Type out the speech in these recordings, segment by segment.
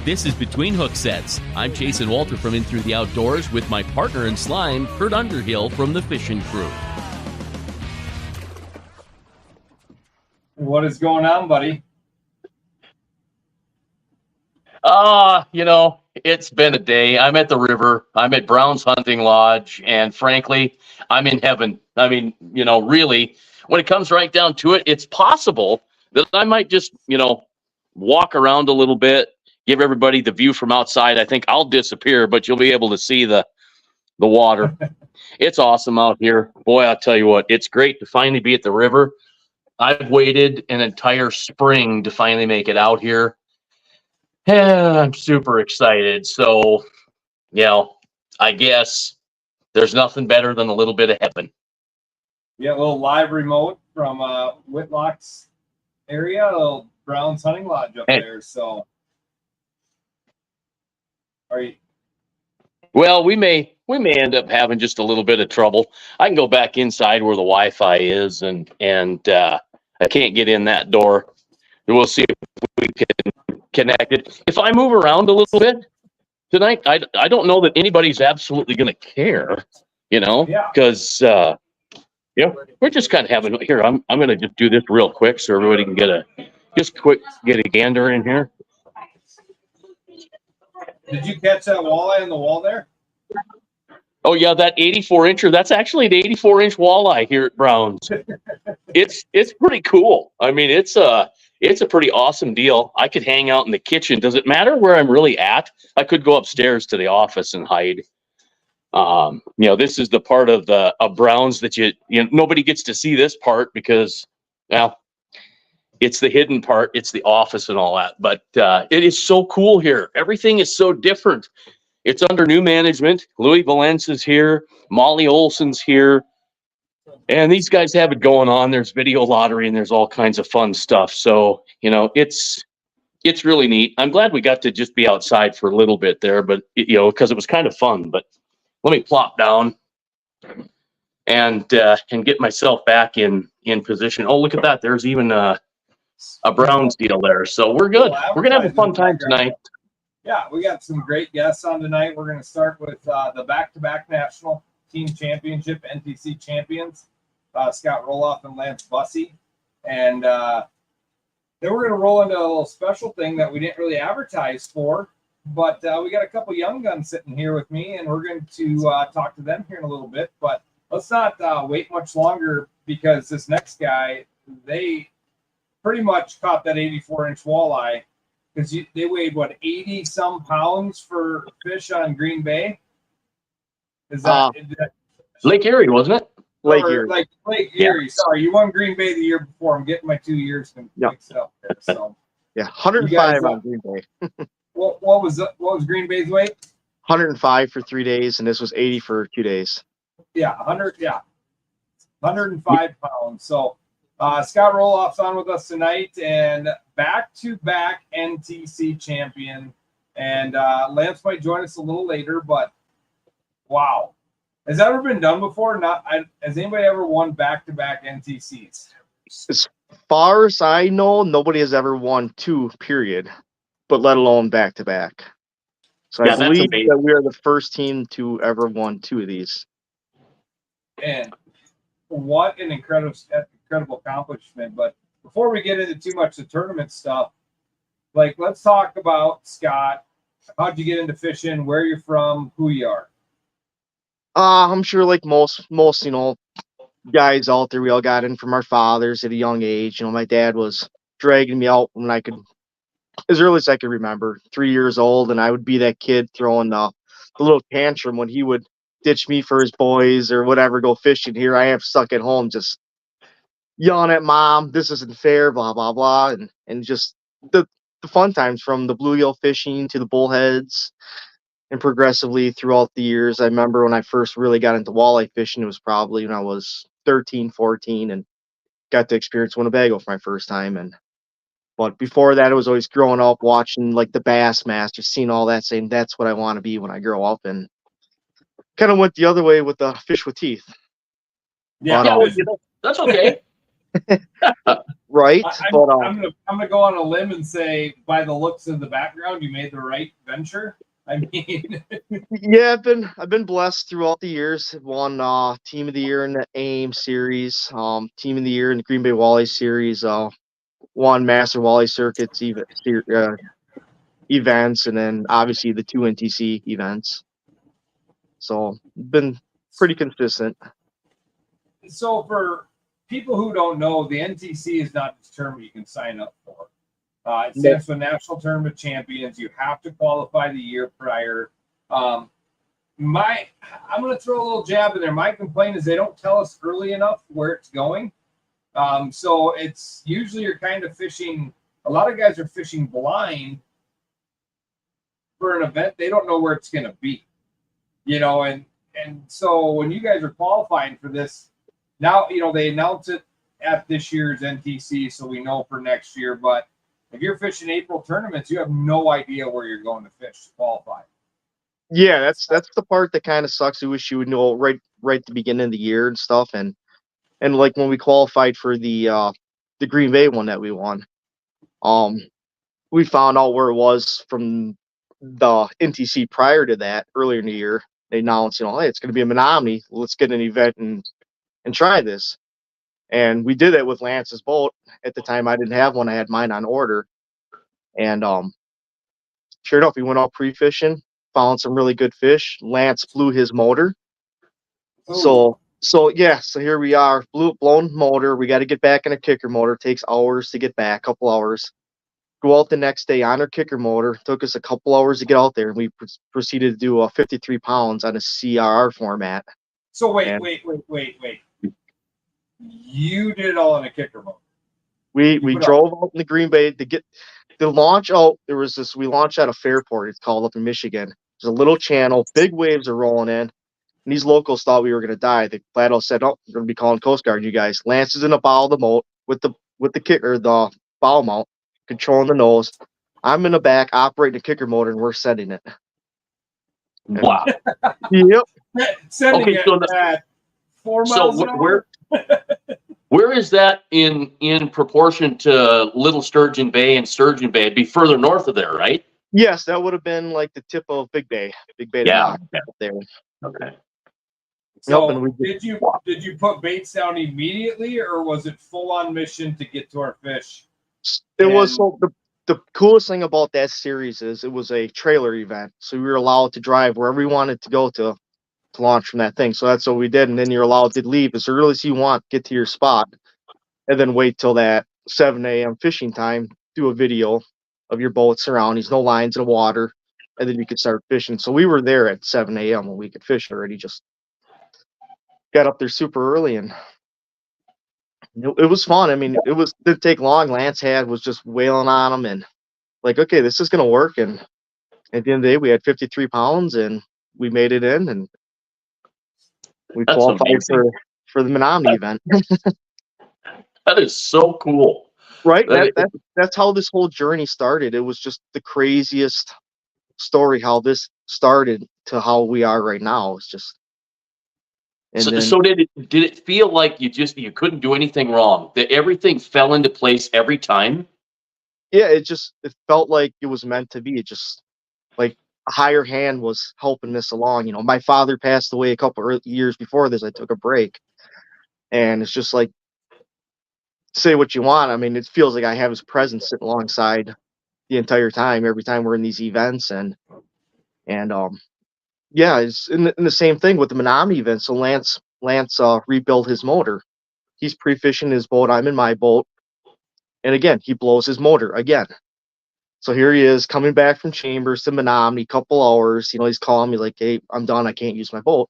This is Between Hooksets. I'm Chasen Walter from In Through the Outdoors with my partner in slime, Kurt Underhill from the fishing crew. What is going on, buddy? It's been a day. I'm at the river. I'm at Brown's Hunting Lodge, and frankly, I'm in heaven. I mean, really, when it comes right down to it, it's possible that I might just, walk around a little bit, give everybody the view from outside. I think I'll disappear, but you'll be able to see the water. It's awesome out here. Boy, I'll tell you what, it's great to finally be at the river. I've waited an entire spring to finally make it out here. And I'm super excited. So, I guess there's nothing better than a little bit of heaven. Yeah, a little live remote from Whitlock's area, a little Brown's Hunting Lodge up there. So, are you? Well, we may end up having just a little bit of trouble. I can go back inside where the Wi-Fi is, and I can't get in that door. We'll see if we can connect it. If I move around a little bit tonight, I don't know that anybody's absolutely going to care, because we're just kind of having here. I'm going to just do this real quick so everybody can get a gander in here. Did you catch that walleye on the wall there? Oh yeah, that 84-incher. That's actually an 84-inch walleye here at Brown's. It's pretty cool. I mean, it's a pretty awesome deal. I could hang out in the kitchen. Does it matter where I'm really at? I could go upstairs to the office and hide. This is the part of Brown's that nobody gets to see this part because, it's the hidden part. It's the office and all that. But it is so cool here. Everything is so different. It's under new management. Louis Valence is here. Molly Olson's here. And these guys have it going on. There's video lottery and there's all kinds of fun stuff. So, it's really neat. I'm glad we got to just be outside for a little bit there, but because it was kind of fun. But let me plop down and get myself back in position. Oh, look at that. There's even a Browns deal there. So we're good. We're going to have a fun time tonight. Yeah, we got some great guests on tonight. We're going to start with the back-to-back national team championship NTC champions, Scott Rohloff and Lance Busse. And then we're going to roll into a little special thing that we didn't really advertise for, but we got a couple young guns sitting here with me, and we're going to talk to them here in a little bit. But let's not wait much longer, because this next guy, they pretty much caught that 84-inch walleye, because they weighed, 80-some pounds for fish on Green Bay? Is that Lake Erie, wasn't it? Lake Erie. Lake Erie. Yeah. Sorry, you won Green Bay the year before. I'm getting my 2 years mixed up there. So, 105 on Green Bay. what was Green Bay's weight? 105 for 3 days, and this was 80 for 2 days. 105 pounds. So, Scott Rohloff's on with us tonight, and back-to-back NTC champion. And Lance might join us a little later, but wow. Has that ever been done before? Has anybody ever won back-to-back NTCs? As far as I know, nobody has ever won two, period, but let alone back-to-back. So I believe that we are the first team to ever won two of these. And what an incredible accomplishment. But before we get into too much of the tournament stuff, let's talk about Scott. How'd you get into fishing? Where you're from? Who you are? I'm sure like most guys out there, we all got in from our fathers at a young age. My dad was dragging me out when I could, as early as I could remember, 3 years old, and I would be that kid throwing the little tantrum when he would ditch me for his boys or whatever, go fishing. Here I am stuck at home just yelling at mom, this isn't fair, blah, blah, blah. And just the fun times, from the bluegill fishing to the bullheads, and progressively throughout the years. I remember when I first really got into walleye fishing, it was probably when I was 13, 14, and got to experience Winnebago for my first time. But before that, it was always growing up watching like the Bassmasters, seeing all that, saying that's what I want to be when I grow up, and kind of went the other way with the fish with teeth. Yeah, that's okay. Right? But I'm gonna go on a limb and say, by the looks of the background, you made the right venture. I mean, yeah, I've been blessed throughout the years. Won team of the year in the AIM series, team of the year in the Green Bay Walleye series, won Master Walleye Circuits events, and then obviously the 2 NTC events. So been pretty consistent. so for people who don't know, the NTC is not this tournament you can sign up for. It stands for National Tournament Champions. You have to qualify the year prior. I'm going to throw a little jab in there. My complaint is they don't tell us early enough where it's going. So it's usually you're kind of fishing. A lot of guys are fishing blind for an event. They don't know where it's going to be, and so when you guys are qualifying for this, now, they announce it at this year's NTC, so we know for next year, but if you're fishing April tournaments, you have no idea where you're going to fish to qualify. Yeah, that's the part that kind of sucks. I wish you would know right at the beginning of the year and stuff. And like when we qualified for the Green Bay one that we won, we found out where it was from the NTC prior to that earlier in the year. They announced, hey, it's going to be a Menominee. Let's get an event and try this. And we did it with Lance's boat. At the time, I didn't have one. I had mine on order. And sure enough, we went out pre-fishing, found some really good fish. Lance blew his motor. Ooh. So here we are, blown motor. We got to get back in a kicker motor. It takes hours to get back, couple hours. Go out the next day on our kicker motor. Took us a couple hours to get out there, and we proceeded to do 53 pounds on a CRR format. So wait. You did it all in a kicker motor. We drove out in the Green Bay to get the launch out. There was this. We launched out of Fairport. It's called up in Michigan. There's a little channel. Big waves are rolling in. And these locals thought we were going to die. The Flathead said, "Oh, we're going to be calling Coast Guard, you guys." Lance is in the bow of the boat with the kicker, the bow mount, controlling the nose. I'm in the back operating the kicker motor, and we're setting it. Wow. Yep. Sending it at 4 miles an hour. Where is that in proportion to Little Sturgeon Bay and Sturgeon Bay? It'd be further north of there, right? Yes, that would have been like the tip of Big Bay. Yeah. There. Okay. So did you put baits down immediately, or was it full on mission to get to our fish? It was the coolest thing about that series is it was a trailer event, so we were allowed to drive wherever we wanted to go to launch from that thing. So that's what we did, and then you're allowed to leave as early as you want, get to your spot, and then wait till that 7 a.m. fishing time. Do a video of your boat surroundings, no lines in the water, and then you could start fishing. So we were there at 7 a.m. when we could fish already. Just got up there super early, and it was fun. I mean, didn't take long. Lance was just wailing on them, and like, okay, this is gonna work. And at the end of the day, we had 53 pounds, and we made it in, and we qualified for the Menominee event. That is so cool. Right? That's how this whole journey started. It was just the craziest story how this started to how we are right now. It's just. So did it feel like you couldn't do anything wrong? That everything fell into place every time? Yeah, it felt like it was meant to be. It just like a higher hand was helping this along. My father passed away a couple years before this. I took a break, and it's just like, say what you want. I mean, it feels like I have his presence sitting alongside the entire time, every time we're in these events, and yeah, it's in the same thing with the Menominee event. So Lance rebuilt his motor. He's pre-fishing his boat. I'm in my boat, and again, he blows his motor again. So here he is coming back from Chambers to Menominee, couple hours. He's calling me like, "Hey, I'm done. I can't use my boat."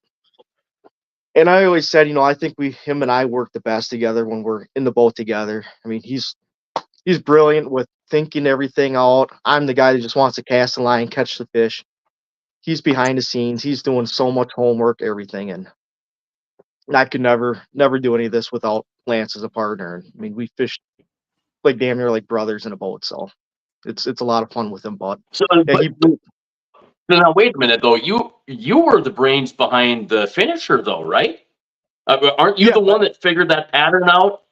And I always said, I think him and I work the best together when we're in the boat together. I mean, he's brilliant with thinking everything out. I'm the guy that just wants to cast the line, catch the fish. He's behind the scenes. He's doing so much homework, everything, and I could never do any of this without Lance as a partner. And I mean, we fished like damn near like brothers in a boat, so it's a lot of fun with him. But now wait a minute though. You were the brains behind the finisher though, right? Aren't you the one that figured that pattern out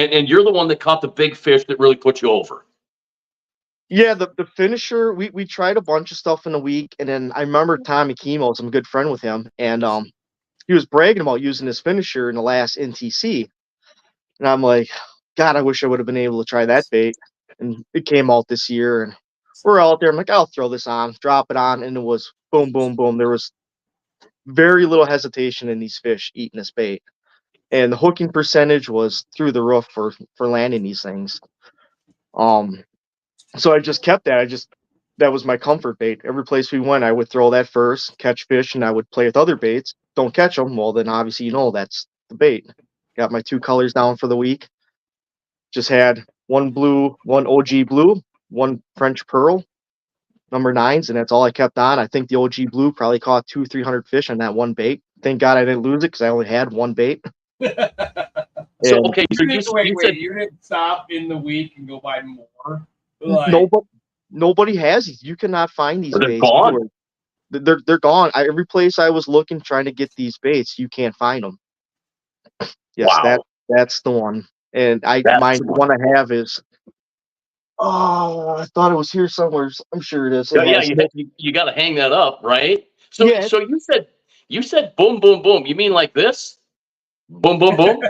And you're the one that caught the big fish that really put you over. Yeah, the finisher, we tried a bunch of stuff in a week, and then I remember Tommy Kimos, I'm a good friend with him, and he was bragging about using his finisher in the last NTC. And I'm like, God, I wish I would have been able to try that bait. And it came out this year, and we're out there. I'm like, I'll throw this on, drop it on, and it was boom, boom, boom. There was very little hesitation in these fish eating this bait. And the hooking percentage was through the roof for landing these things. So I just kept that. That was my comfort bait. Every place we went, I would throw that first, catch fish, and I would play with other baits. Don't catch them, well, then obviously that's the bait. Got my 2 colors down for the week. Just had one blue, one OG blue, one French pearl, number 9s, and that's all I kept on. I think the OG blue probably caught 200-300 fish on that one bait. Thank God I didn't lose it because I only had one bait. So okay, so you said you didn't stop in the week and go buy more. Nobody has these. You cannot find these they're baits. gone. They're gone. Every place I was looking, trying to get these baits, you can't find them. Yes, Wow. that's the one. And the one I have is. Oh, I thought it was here somewhere. I'm sure it is. You got to hang that up, right? So Yeah. so you said boom, boom, boom. You mean like this? Boom, boom, boom.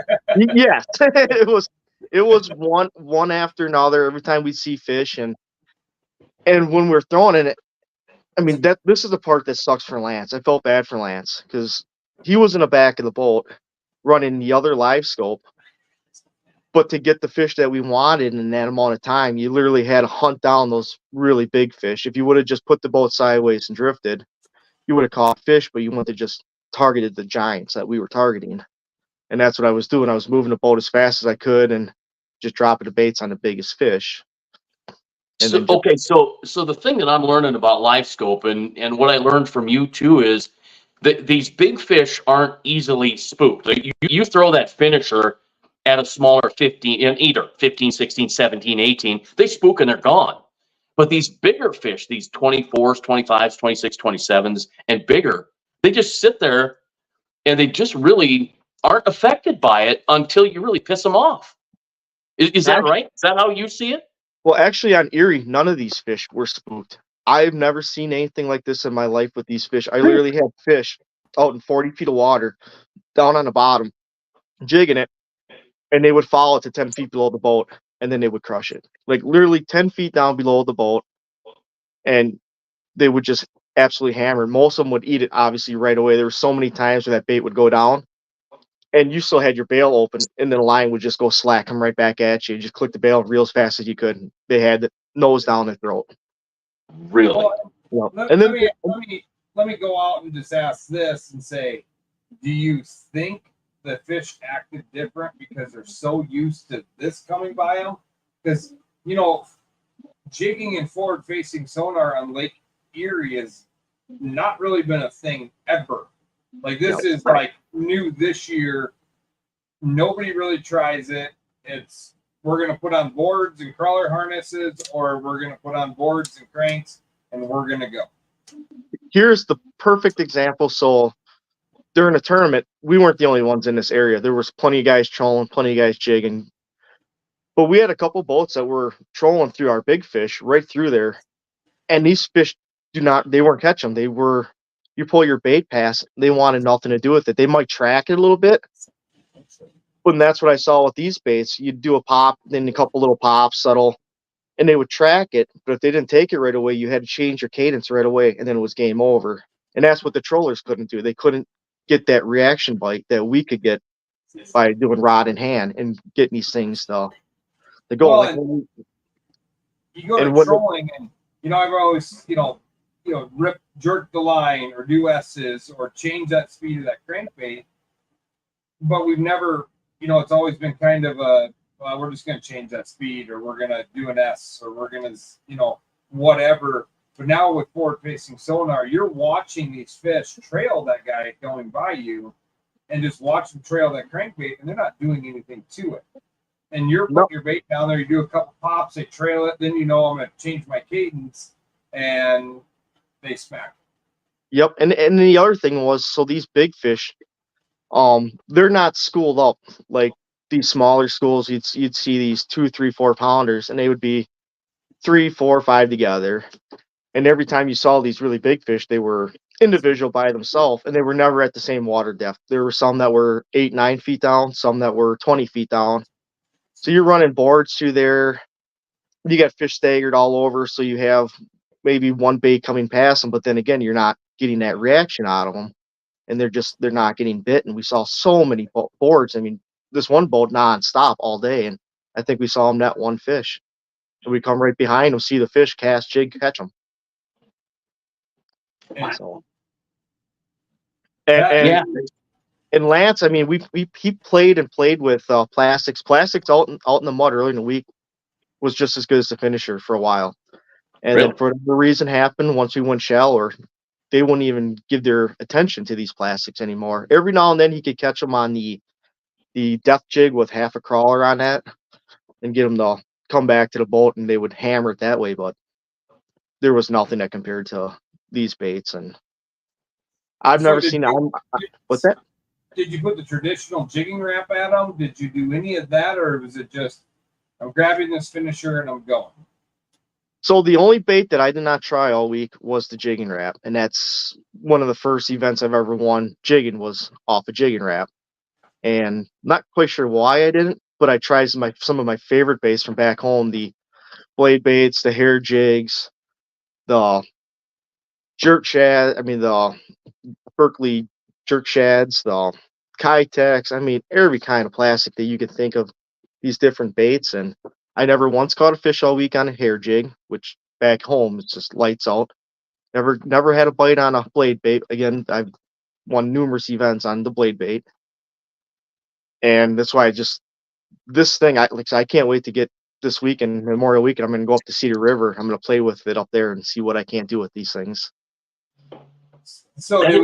Yes, it was one after another every time we see fish, and when we're throwing it, I mean this is the part that sucks for Lance. I felt bad for Lance because he was in the back of the boat running the other live scope, but to get the fish that we wanted in that amount of time, you literally had to hunt down those really big fish. If you would have just put the boat sideways and drifted, you would have caught fish, but you wouldn't have just targeted the giants that we were targeting. And that's what I was doing. I was moving the boat as fast as I could and just dropping the baits on the biggest fish. So the thing that I'm learning about live scope and what I learned from you too is that these big fish aren't easily spooked. Like you throw that finisher at a smaller 15, and either 15, 16, 17, 18, they spook and they're gone. But these bigger fish, these 24s, 25s, 26, 27s, and bigger, they just sit there and they just really aren't affected by it until you really piss them off. Is that right? Is that how you see it? Well, actually, on Erie, none of these fish were spooked. I've never seen anything like this in my life with these fish. I literally had fish out in 40 feet of water, down on the bottom, jigging it, and they would follow it to 10 feet below the boat, and then they would crush it. Like literally 10 feet down below the boat, and they would just absolutely hammer. Most of them would eat it, obviously, right away. There were so many times where that bait would go down, and you still had your bail open, and then the line would just go slack, come right back at you. Just click the bail reel as fast as you could. And they had the nose down their throat. Really? Well, let me go out and just ask this and say, do you think the fish acted different because they're so used to this coming by them? Because, jigging and forward-facing sonar on Lake Erie has not really been a thing ever. Like this is like new this year. Nobody really tries it. We're going to put on boards and crawler harnesses, or we're going to put on boards and cranks, and we're going to go. Here's the perfect example. So during a tournament, we weren't the only ones in this area. There was plenty of guys trolling, plenty of guys jigging. But we had a couple boats that were trolling through our big fish right through there. And these fish they weren't catching them. You pull your bait past, they wanted nothing to do with it. They might track it a little bit. But that's what I saw with these baits. You'd do a pop, then a couple little pops, subtle, and they would track it. But if they didn't take it right away, you had to change your cadence right away, and then it was game over. And that's what the trollers couldn't do. They couldn't get that reaction bite that we could get by doing rod in hand and getting these things to go. Well, you go to trolling, and I've always jerk the line or do S's or change that speed of that crankbait, but we've never, it's always been kind of we're just going to change that speed, or we're going to do an S, or we're going to, whatever. But now with forward-facing sonar, you're watching these fish trail that guy going by you, and just watch them trail that crankbait, and they're not doing anything to it. And you're putting your bait down there, you do a couple pops, they trail it, then I'm going to change my cadence, and they smack. Yep, and the other thing was, so these big fish, they're not schooled up like these smaller schools, you'd see these 2, 3, 4 pounders, and they would be 3, 4, 5 together. And every time you saw these really big fish, they were individual by themselves, and they were never at the same water depth. There were some that were 8, 9 feet down, some that were 20 feet down. So you're running boards through there. You got fish staggered all over, so you have maybe one bait coming past them, but then again, you're not getting that reaction out of them, and they're not getting bit. And we saw so many boards. I mean, this one boat nonstop all day, and I think we saw them net one fish. So we come right behind them, see the fish, cast, jig, catch them. So, and Lance, I mean, he played with plastics. Plastics out in the mud early in the week was just as good as the finisher for a while. And then for whatever reason happened, once we went shallower, they wouldn't even give their attention to these plastics anymore. Every now and then he could catch them on the depth jig with half a crawler on that and get them to come back to the boat, and they would hammer it that way. But there was nothing that compared to these baits. And I've never seen what's that? Did you put the traditional jigging wrap at them? Did you do any of that, or was it just I'm grabbing this finisher and I'm going? So the only bait that I did not try all week was the jigging wrap, and that's one of the first events I've ever won jigging was off a jigging wrap. And not quite sure why I didn't, but I tried some of my favorite baits from back home, the blade baits, the hair jigs, the jerk shad, the Berkeley jerk shads, the Kitex, every kind of plastic that you could think of, these different baits. And I never once caught a fish all week on a hair jig, which back home it's just lights out. Never had a bite on a blade bait. Again, I've won numerous events on the blade bait. And that's why I can't wait to get this weekend, Memorial Weekend. I'm going to go up to Cedar River. I'm going to play with it up there and see what I can't do with these things. So did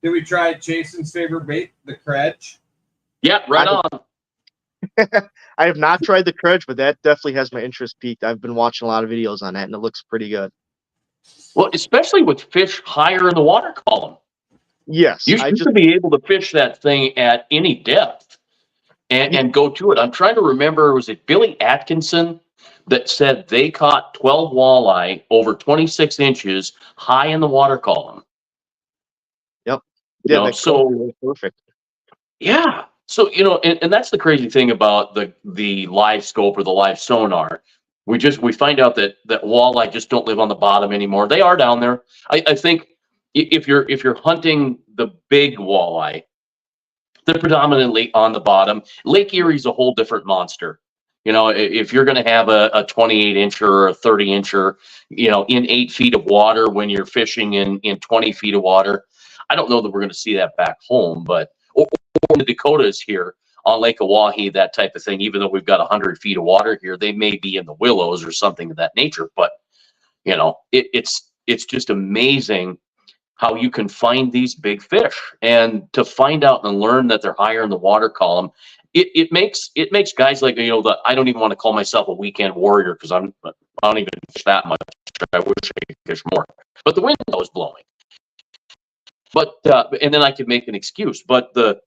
we try Chasen's favorite bait, the credge? Yeah, right on. I have not tried the credge, but that definitely has my interest peaked. I've been watching a lot of videos on that, and it looks pretty good. Well, especially with fish higher in the water column. Yes. You should be able to fish that thing at any depth and go to it. I'm trying to remember, was it Billy Atkinson that said they caught 12 walleye over 26 inches high in the water column? Yep. Yeah, so perfect. Yeah. So, and that's the crazy thing about the live scope or the live sonar. We find out that walleye just don't live on the bottom anymore. They are down there. I think if you're hunting the big walleye, they're predominantly on the bottom. Lake Erie's a whole different monster. If you're going to have a 28 incher or a 30 incher, in 8 feet of water when you're fishing in 20 feet of water, I don't know that we're going to see that back home, but or the Dakotas here on Lake Oahe, that type of thing. Even though we've got 100 feet of water here, they may be in the willows or something of that nature. But it's just amazing how you can find these big fish, and to find out and learn that they're higher in the water column. It makes guys like I don't even want to call myself a weekend warrior because I don't even fish that much. I wish I could fish more, but the wind was blowing. But and then I could make an excuse. But the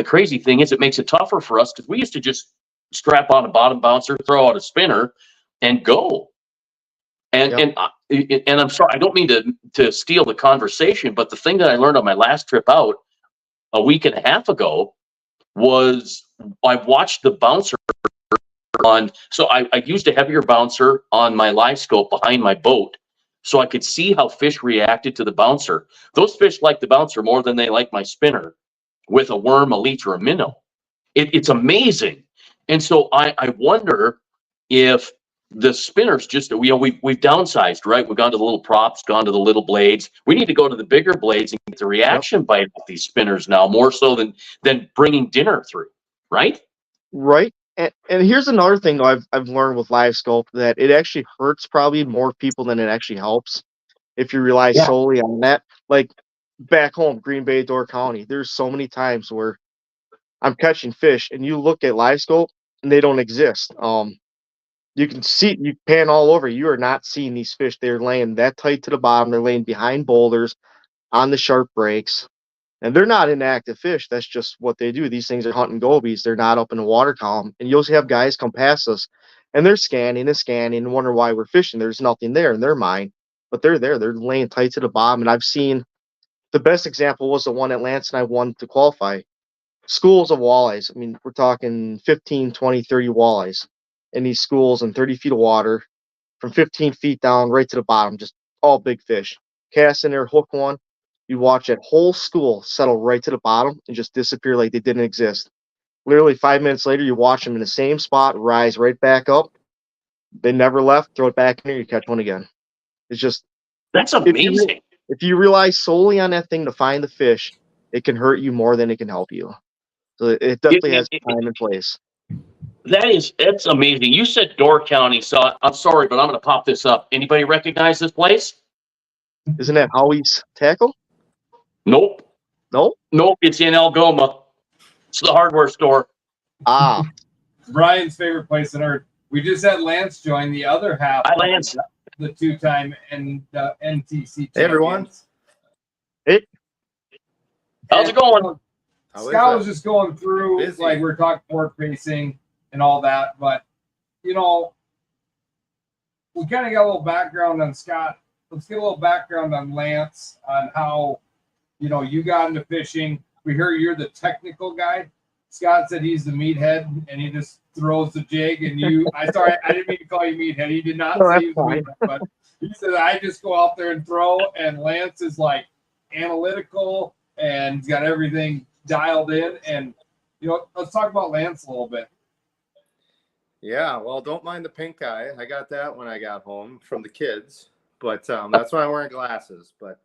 crazy thing is, it makes it tougher for us because we used to just strap on a bottom bouncer, throw out a spinner, and go. And I'm sorry, I don't mean to steal the conversation, but the thing that I learned on my last trip out a week and a half ago was I watched the bouncer on. So I used a heavier bouncer on my live scope behind my boat, so I could see how fish reacted to the bouncer. Those fish like the bouncer more than they like my spinner with a worm, a leech, or a minnow. It's amazing. And so I wonder if the spinners just, we've downsized, right? We've gone to the little props, gone to the little blades. We need to go to the bigger blades and get the reaction bite with these spinners now, more so than bringing dinner through, right? Right. And here's another thing though I've learned with live scope, that it actually hurts probably more people than it actually helps if you rely solely on that. Like back home, Green Bay, Door County, there's so many times where I'm catching fish and you look at live scope and they don't exist. You can see, you pan all over, you are not seeing these fish. They're laying that tight to the bottom. They're laying behind boulders on the sharp breaks. And they're not inactive fish. That's just what they do. These things are hunting gobies. They're not up in the water column. And you'll have guys come past us, and they're scanning and wonder why we're fishing. There's nothing there in their mind, but they're there. They're laying tight to the bottom. And I've seen the best example was the one that Lance and I won to qualify. Schools of walleyes. I mean, we're talking 15, 20, 30 walleyes in these schools in 30 feet of water from 15 feet down right to the bottom, just all big fish. Cast in there, hook one. You watch that whole school settle right to the bottom and just disappear like they didn't exist. Literally 5 minutes later, you watch them in the same spot, rise right back up. They never left, throw it back in there, you catch one again. It's just, That's amazing. if you rely solely on that thing to find the fish, it can hurt you more than it can help you. So it definitely has time and place. That's amazing. You said Door County, so I'm sorry, but I'm going to pop this up. Anybody recognize this place? Isn't that Howie's Tackle? Nope. Nope. Nope. It's in Algoma. It's the hardware store. Ah. Brian's favorite place on earth. We just had Lance join the other half. Hi, Lance. The two-time NTC. Hey, everyone. Hey. How's it going? Scott was just going through, Busy. like we're talking fork racing and all that, but we kind of got a little background on Scott. Let's get a little background on Lance on how, you got into fishing. We hear you're the technical guy. Scott said he's the meathead and he just throws the jig and I didn't mean to call you meathead. He did not say he was meathead, but he said, I just go out there and throw, and Lance is like analytical and he's got everything dialed in. And let's talk about Lance a little bit. Yeah, well, don't mind the pink eye. I got that when I got home from the kids, but that's why I'm wearing glasses. But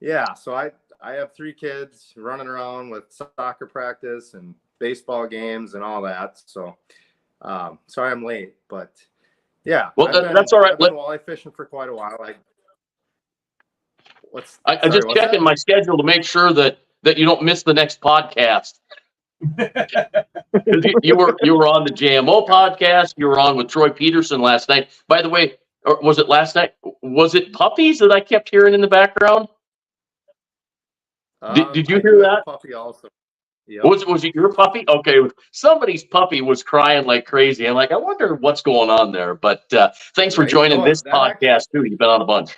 yeah, so I have 3 kids running around with soccer practice and baseball games and all that. So sorry I'm late, but yeah. Well, that's all right. I've been walleye fishing for quite a while. I'm just checking my schedule to make sure that you don't miss the next podcast. you were on the JMO podcast. You were on with Troy Peterson last night. By the way, or was it last night? Was it puppies that I kept hearing in the background? Did you hear that? Puppy also. Yep. Was it your puppy? Okay, somebody's puppy was crying like crazy. I'm like, I wonder what's going on there. But thanks for joining this podcast too. You've been on a bunch.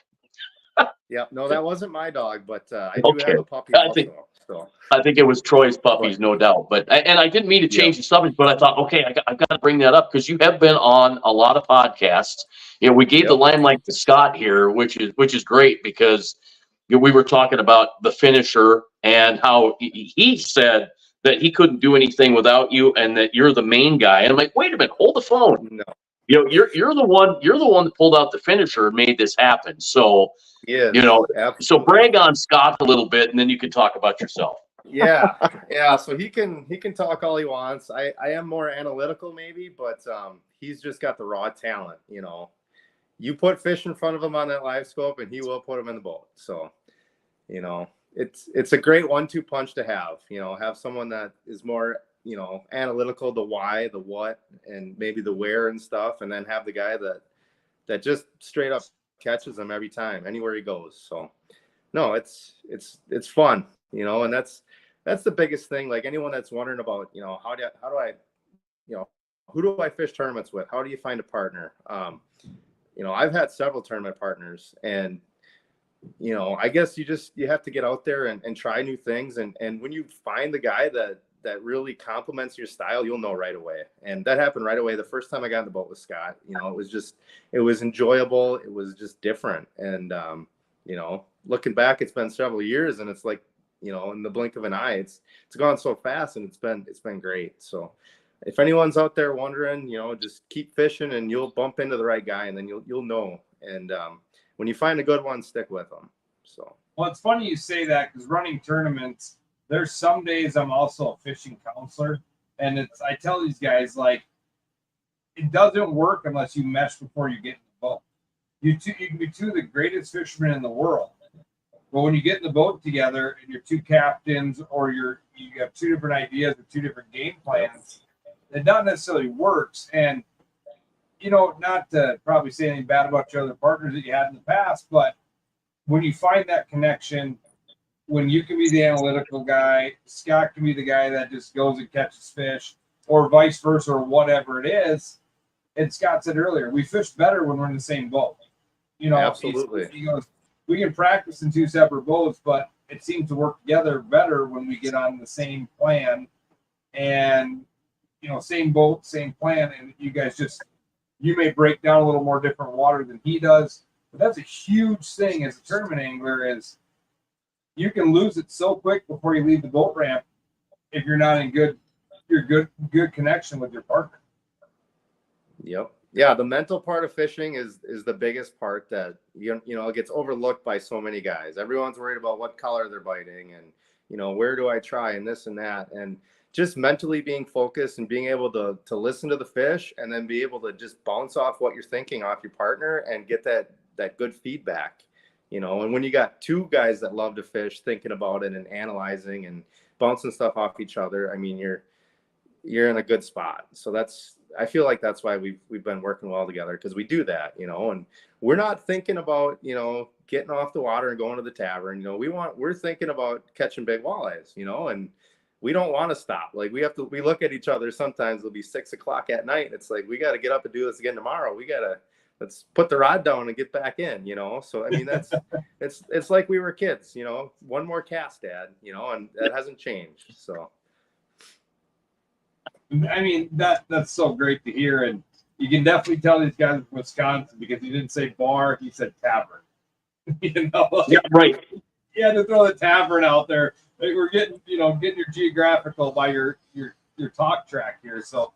Yeah, no, that wasn't my dog, but I do have a puppy also. I think it was Troy's puppies, no doubt. But I didn't mean to change the subject, but I thought, okay, I've got to bring that up because you have been on a lot of podcasts. We gave the limelight to Scott here, which is great because we were talking about the finisher and how he said that he couldn't do anything without you and that you're the main guy. And I'm like, wait a minute, hold the phone. No. You're the one that pulled out the finisher and made this happen. So absolutely. So brag on Scott a little bit, and then you can talk about yourself. Yeah. So he can talk all he wants. I am more analytical maybe, but he's just got the raw talent. You put fish in front of him on that live scope, and he will put them in the boat. So, it's a great 1-2 punch to have. Have someone that is more analytical, the why, the what, and maybe the where and stuff, and then have the guy that just straight up catches them every time, anywhere he goes. So, no, it's fun, and that's the biggest thing. Like anyone that's wondering about, how do I, who do I fish tournaments with? How do you find a partner? I've had several tournament partners, and I guess you have to get out there and try new things. And when you find the guy that really complements your style, you'll know right away. And that happened right away. The first time I got in the boat with Scott, it was enjoyable. It was just different. And, looking back, it's been several years, and it's like, in the blink of an eye, it's gone so fast, and it's been great. So if anyone's out there wondering, just keep fishing and you'll bump into the right guy, and then you'll know. And, when you find a good one, stick with them. So, well, it's funny you say that because running tournaments, there's some days I'm also a fishing counselor, and I tell these guys, like, it doesn't work unless you mesh before you get in the boat. You can be 2 of the greatest fishermen in the world, but when you get in the boat together and you're 2 captains, or you have 2 different ideas or 2 different game plans, it not necessarily works. And not to probably say anything bad about your other partners that you had in the past, but when you find that connection, when you can be the analytical guy, Scott can be the guy that just goes and catches fish, or vice versa, or whatever it is. And Scott said earlier, we fish better when we're in the same boat. You know, Absolutely. he goes, we can practice in two separate boats, but it seems to work together better when we get on the same plan and, you know, same boat, same plan. And you guys you may break down a little more different water than he does, but that's a huge thing as a tournament angler is you can lose it so quick before you leave the boat ramp if you're not in good connection with your partner. Yep. Yeah, the mental part of fishing is the biggest part that you know gets overlooked by so many guys. Everyone's worried about what color they're biting and you know where do I try and this and that, and just mentally being focused and being able to listen to the fish and then be able to just bounce off what you're thinking off your partner and get that good feedback. You know, and when you got two guys that love to fish, thinking about it and analyzing and bouncing stuff off each other, I mean, you're in a good spot. So I feel like that's why we've been working well together, because we do that, you know, and we're not thinking about, you know, getting off the water and going to the tavern. You know, we're thinking about catching big walleyes, you know, and we don't want to stop. Like we look at each other. Sometimes it'll be 6 o'clock at night. It's like, we got to get up and do this again tomorrow. Let's put the rod down and get back in, you know? So, I mean, it's like we were kids, you know, one more cast, Dad, you know, and that hasn't changed. So. I mean, that's so great to hear. And you can definitely tell these guys from Wisconsin because he didn't say bar, he said tavern. You know, like, Yeah, right. You had to throw the tavern out there. Like, we're getting your geographical by your talk track here. So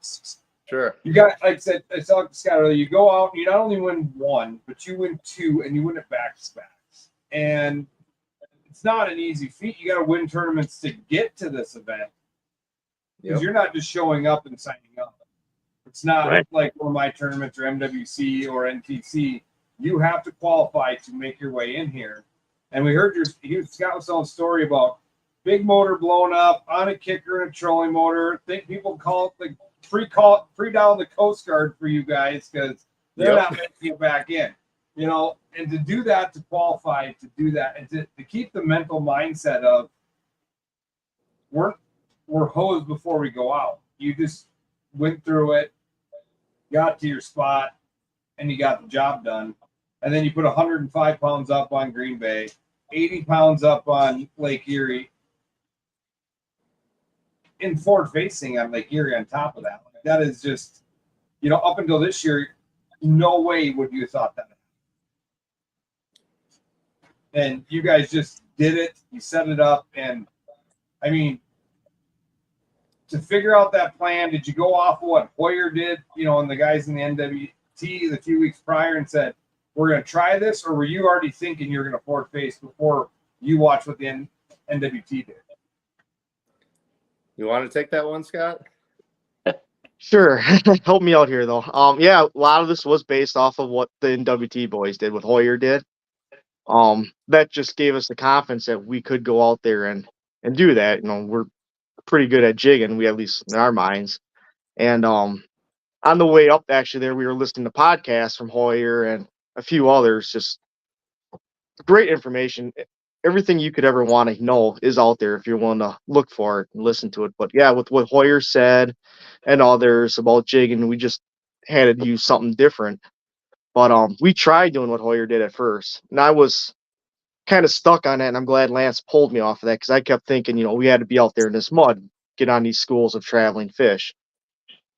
Sure. you got, like I said, I saw Scott earlier, you go out and you not only win one, but you win two and you win it back to backs. And it's not an easy feat. You got to win tournaments to get to this event. Because you're not just showing up and signing up. It's not like one of my tournaments or MWC or NTC. You have to qualify to make your way in here. And we heard Scott was telling a story about big motor blown up on a kicker and a trolling motor. I think people call it the free down the Coast Guard for you guys because they're not making it back in. You know, and to do that, to qualify, to do that, and to keep the mental mindset of we're hosed before we go out. You just went through it, got to your spot, and you got the job done. And then you put 105 pounds up on Green Bay, 80 pounds up on Lake Erie, and forward facing on Lake Erie on top of that. That is just, you know, up until this year, no way would you have thought that. And you guys just did it. You set it up. And, I mean, to figure out that plan, did you go off of what Hoyer did, you know, and the guys in the NWT the few weeks prior and said, we're going to try this, or were you already thinking you're going to forward face before you watched what the NWT did? You want to take that one, Scott? Sure. Help me out here, though. Yeah, a lot of this was based off of what the NWT boys did, what Hoyer did. That just gave us the confidence that we could go out there and do that. You know, we're pretty good at jigging, we at least in our minds. And on the way up, actually, there we were listening to podcasts from Hoyer and a few others. Just great information. Everything you could ever want to know is out there if you're willing to look for it and listen to it. But yeah, with what Hoyer said and others about jigging, we just had to use something different. But we tried doing what Hoyer did at first, and I was kind of stuck on that, and I'm glad Lance pulled me off of that because I kept thinking, you know, we had to be out there in this mud, get on these schools of traveling fish.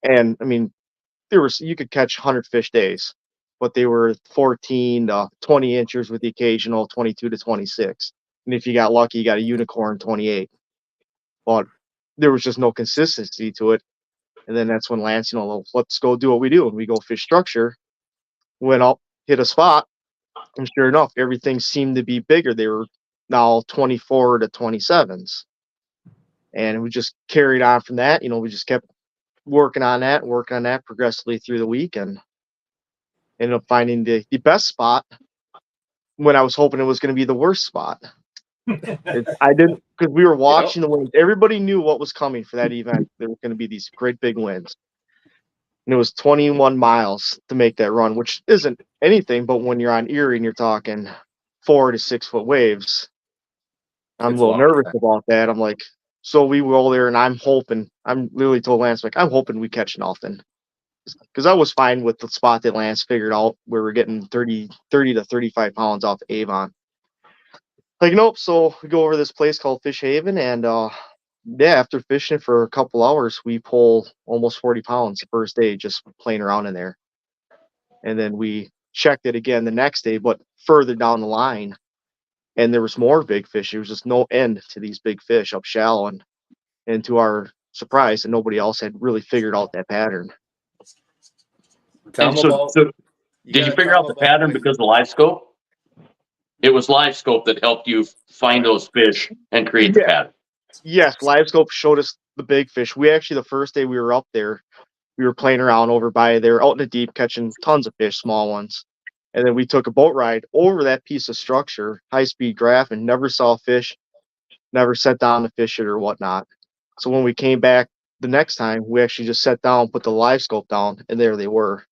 And I mean, you could catch 100 fish days, but they were 14 to 20 inches with the occasional 22 to 26. And if you got lucky, you got a unicorn 28. But there was just no consistency to it. And then that's when Lance, you know, let's go do what we do. And we go fish structure, went up, hit a spot, and sure enough, everything seemed to be bigger. They were now 24 to 27s. And we just carried on from that. You know, we just kept working on that progressively through the week and ended up finding the best spot when I was hoping it was going to be the worst spot. I didn't, because we were watching the winds. Everybody knew what was coming for that event. There were going to be these great big winds. And it was 21 miles to make that run, which isn't anything, but when you're on Erie and you're talking 4 to 6 foot waves, I'm It's a little long nervous time. about that. I'm like, so we go there, and I'm literally told Lance, like, I'm hoping we catch nothing. Because I was fine with the spot that Lance figured out where we're getting 30 to 35 pounds off Avon. Like, nope. So we go over this place called Fish Haven, and yeah, after fishing for a couple hours, we pull almost 40 pounds the first day just playing around in there. And then we checked it again the next day, but further down the line, and there was more big fish. There was just no end to these big fish up shallow, and to our surprise, and nobody else had really figured out that pattern. Tell And them about. so did you gotta figure tell out the 'em about pattern the- because of live scope? It was live scope that helped you find those fish and create the Yeah. pattern. Yes, live scope showed us the big fish. We actually, the first day we were up there, we were playing around over by there, out in the deep, catching tons of fish, small ones. And then we took a boat ride over that piece of structure, high-speed graph, and never saw fish, never set down to fish it or whatnot. So when we came back the next time, we actually just sat down, put the live scope down, and there they were.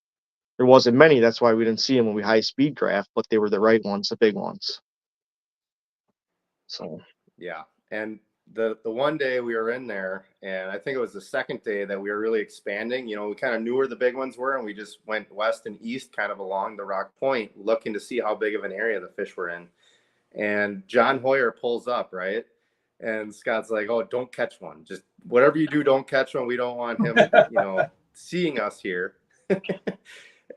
There wasn't many. That's why we didn't see them when we high-speed graph, but they were the right ones, the big ones. So Yeah, and the one day we were in there, and I think it was the second day that we were really expanding. You know, we kind of knew where the big ones were, and we just went west and east, kind of along the rock point, looking to see how big of an area the fish were in. And John Hoyer pulls up, right? And Scott's like, "Oh, don't catch one. Just whatever you do, don't catch one. We don't want him, seeing us here."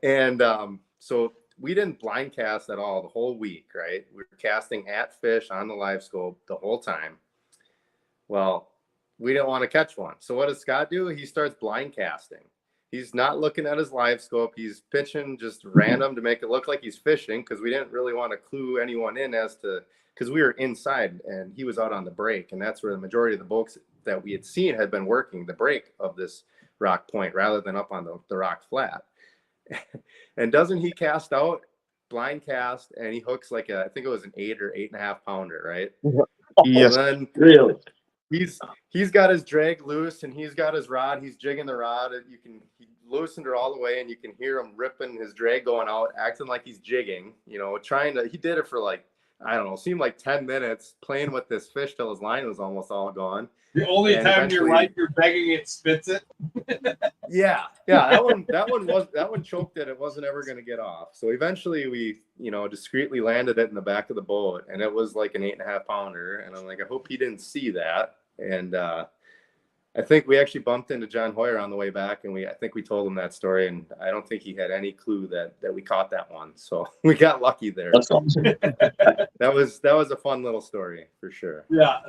And so we didn't blind cast at all the whole week, right? We were casting at fish on the live scope the whole time. Well, we didn't want to catch one. So what does Scott do? He starts blind casting. He's not looking at his live scope. He's pitching just random to make it look like he's fishing, because we didn't really want to clue anyone in because we were inside and he was out on the break. And that's where the majority of the boats that we had seen had been working the break of this rock point rather than up on the rock flat. And doesn't he cast out, blind cast, and he hooks like I think it was an 8 or 8.5 pounder, right? yes, And then Really? he's got his drag loose and he's got his rod. He's jigging the rod. He loosened her all the way, and you can hear him ripping his drag going out, acting like he's jigging. He did it for like, I don't know, seemed like 10 minutes playing with this fish till his line was almost all gone. The only And time in your life eventually- you're begging it spits it. Yeah. That one choked it. It wasn't ever going to get off. So eventually we, discreetly landed it in the back of the boat, and it was like an 8.5 pounder. And I'm like, I hope he didn't see that. And I think we actually bumped into John Hoyer on the way back, and I think we told him that story, and I don't think he had any clue that we caught that one. So we got lucky there. That's awesome. That was a fun little story for sure. Yeah,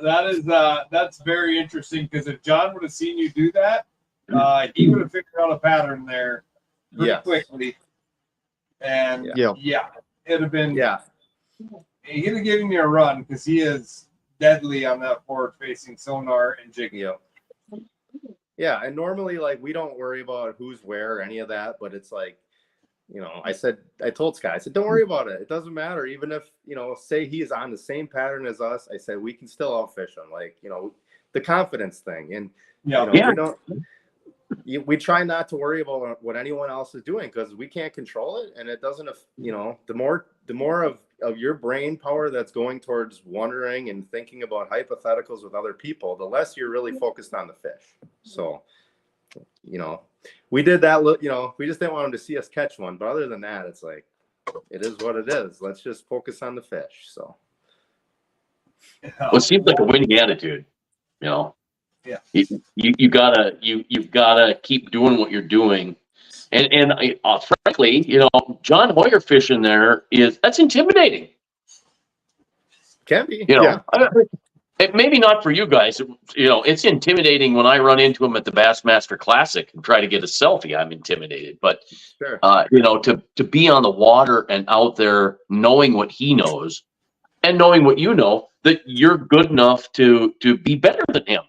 that's very interesting, because if John would have seen you do that, he would have figured out a pattern there pretty quickly. And it'd have been he'd have given you a run, because he is deadly on that forward facing sonar and jigging. Yep. Yeah, and normally, like, we don't worry about who's where or any of that, but it's like, I told Scott, I said, don't worry about it. It doesn't matter. Even if, say he's on the same pattern as us, I said, we can still outfish him. Like, the confidence thing. And, we try not to worry about what anyone else is doing, because we can't control it. And it doesn't, the more of your brain power that's going towards wondering and thinking about hypotheticals with other people, the less you're really focused on the fish. So, we did that, we just didn't want him to see us catch one. But other than that, it's like, it is what it is. Let's just focus on the fish. So, Well, it seems like a winning attitude, Yeah. You've gotta keep doing what you're doing. And frankly, John Hoyer fishing there that's intimidating. can be. Maybe not for you guys. It's intimidating when I run into him at the Bassmaster Classic and try to get a selfie. I'm intimidated, but Sure. to be on the water and out there, knowing what he knows and knowing what you know, that you're good enough to be better than him,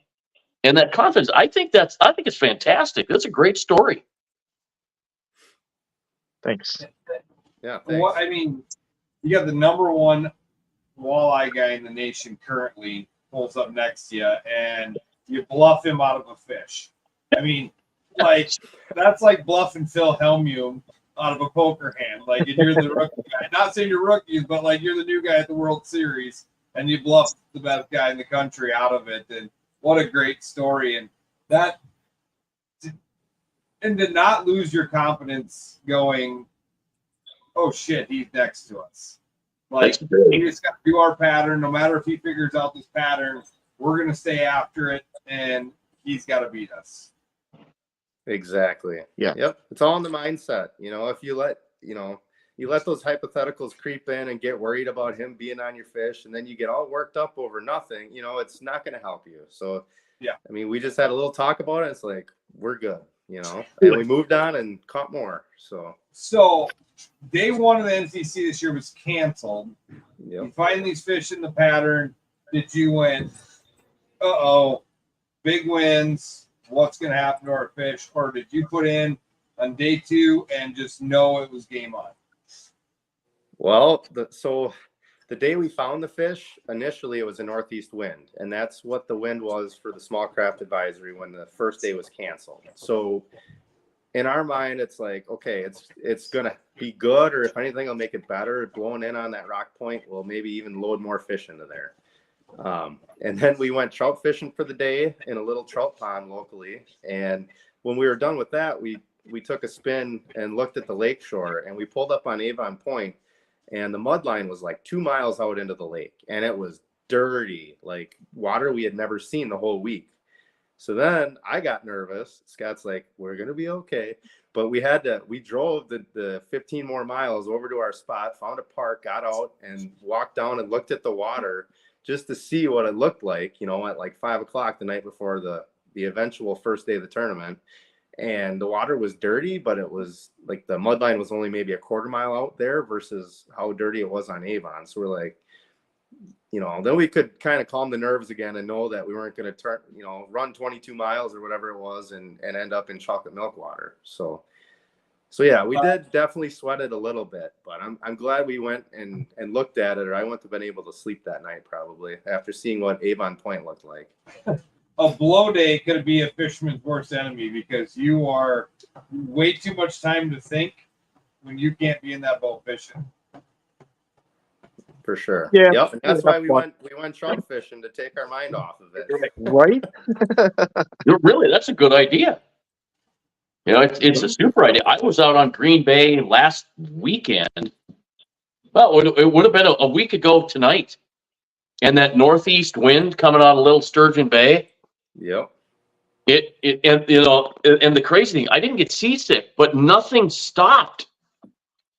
and that confidence. I think it's fantastic. That's a great story. thanks. Yeah. Well, Thanks. I mean, you got the number one walleye guy in the nation currently pulls up next to you, and you bluff him out of a fish. I mean, like, that's like bluffing Phil Hellmuth out of a poker hand. Like, and you're the rookie guy. Not saying you're rookies, but like, you're the new guy at the World Series, and you bluffed the best guy in the country out of it. And what a great story. And to not lose your confidence going, oh shit, he's next to us. Like, we just got to do our pattern. No matter if he figures out this pattern, we're going to stay after it, and he's got to beat us. Exactly. Yeah. Yep. It's all in the mindset. If you let those hypotheticals creep in and get worried about him being on your fish, and then you get all worked up over nothing, it's not going to help you. So, yeah. I mean, we just had a little talk about it. It's like, we're good, and we moved on and caught more. So day one of the NTC this year was canceled. Yep. You find these fish in the pattern. Did you went, uh-oh, big wins, what's going to happen to our fish? Or did you put in on day two and just know it was game on? Well, so the day we found the fish, initially it was a northeast wind, and that's what the wind was for the small craft advisory when the first day was canceled. So in our mind, it's like, okay, it's going to be good, or if anything, it'll make it better. Blowing in on that rock point will maybe even load more fish into there. And then we went trout fishing for the day in a little trout pond locally. And when we were done with that, we took a spin and looked at the lake shore, and we pulled up on Avon Point, and the mud line was like 2 miles out into the lake, and it was dirty, like water we had never seen the whole week. So then I got nervous. Scott's like, we're going to be okay. But we drove the 15 more miles over to our spot, found a park, got out and walked down and looked at the water just to see what it looked like, at like 5 o'clock the night before the eventual first day of the tournament. And the water was dirty, but it was like the mud line was only maybe a quarter mile out there versus how dirty it was on Avon. So we're like, then we could kind of calm the nerves again and know that we weren't going to run 22 miles or whatever it was and end up in chocolate milk water. So yeah, we did definitely sweat it a little bit, but I'm glad we went and looked at it, or I wouldn't have been able to sleep that night probably after seeing what Avon Point looked like. A blow day could be a fisherman's worst enemy because you are way too much time to think when you can't be in that boat fishing. For sure. Yeah. Yep. And that's why we went trout fishing, to take our mind off of it. Right? Really, that's a good idea. It's a super idea. I was out on Green Bay last weekend. Well, it would have been a week ago tonight. And that northeast wind coming out of Little Sturgeon Bay. Yep. And the crazy thing, I didn't get seasick, but nothing stopped.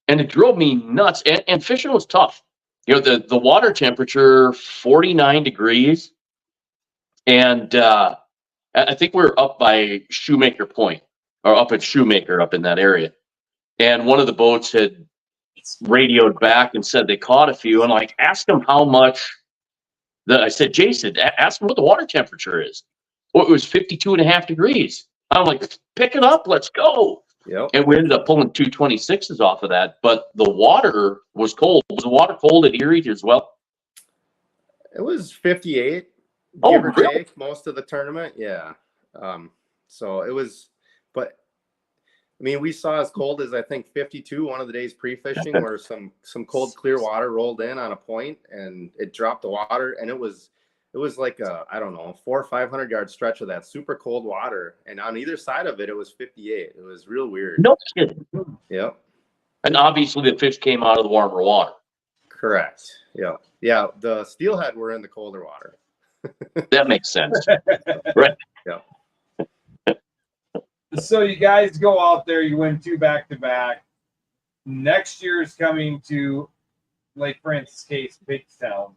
And it drove me nuts. And fishing was tough. The water temperature, 49 degrees. And I think we're up by Shoemaker Point, or up at Shoemaker, up in that area. And one of the boats had radioed back and said they caught a few. And asked them how much. I said, Jason, ask them what the water temperature is. Well, it was 52.5 degrees. I'm like, pick it up, let's go. Yep. And we ended up pulling 226s off of that. But the water was cold. Was the water cold at Erie as well? It was 58, Oh, give or really? take, most of the tournament. Yeah. So it was, but I mean, we saw as cold as I think 52 one of the days pre-fishing, where some cold clear water rolled in on a point and it dropped the water, and it was like a, I don't know, 400 or 500 yard stretch of that super cold water, and on either side of it, it was 58. It was real weird. No kidding. Yep. And obviously the fish came out of the warmer water. Correct. Yeah. Yeah. The steelhead were in the colder water. That makes sense. Right. Yeah. So you guys go out there, you win 2 back-to-back. Next year is coming to Lake Francis Case, Piggstown.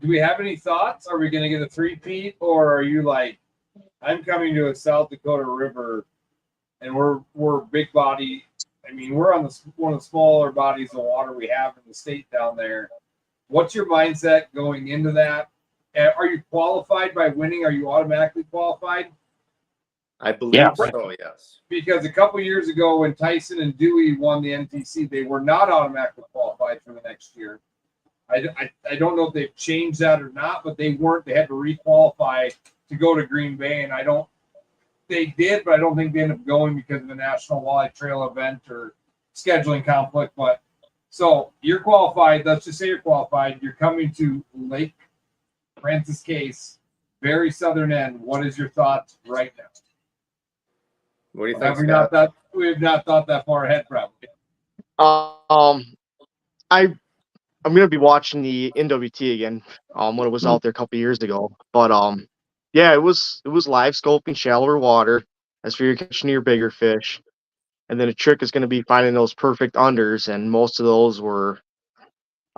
Do we have any thoughts? Are we going to get a three-peat, or are you like, I'm coming to a South Dakota river, and we're big body. I mean, we're on one of the smaller bodies of water we have in the state down there. What's your mindset going into that? Are you qualified by winning? Are you automatically qualified? I believe so, yes. Because a couple years ago when Tyson and Dewey won the NTC, they were not automatically qualified for the next year. I don't know if they've changed that or not, but they weren't. They had to requalify to go to Green Bay, and they did, but I don't think they ended up going because of the National Walleye Trail event or scheduling conflict. But So you're qualified. Let's just say you're qualified. You're coming to Lake Francis Case, very southern end. What is your thoughts right now? What do you think, Have we Scott? we've not thought that far ahead, probably. I'm gonna be watching the NWT again. When it was out there a couple years ago, but yeah, it was live scoping shallower water. That's where you're catching your bigger fish, and then the trick is gonna be finding those perfect unders, and most of those were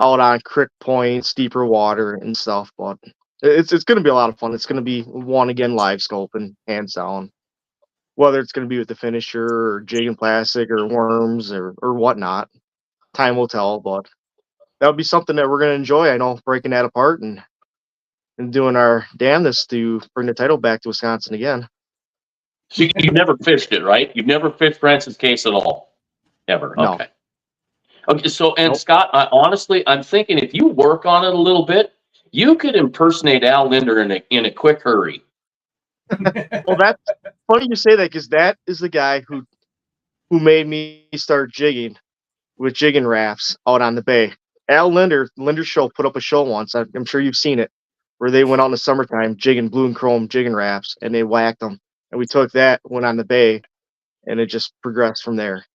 out on creek points, deeper water and stuff. But it's gonna be a lot of fun. It's gonna be one again live scoping, hands down. Whether it's gonna be with the finisher or jigging plastic or worms or whatnot, time will tell. But that would be something that we're gonna enjoy. I know, breaking that apart and doing our damnedest to bring the title back to Wisconsin again. So you've never fished it, right? You've never fished Francis Case at all? Ever? No. Okay. Okay, so, and Nope. Scott, honestly, I'm thinking if you work on it a little bit, you could impersonate Al Linder in a quick hurry. Well, that's funny you say that, because that is the guy who made me start jigging with jigging rafts out on the bay. Al Linder's show put up a show once. I'm sure you've seen it, where they went out in the summertime jigging blue and chrome jigging rafts, and they whacked them. And we took that, went on the bay, and it just progressed from there.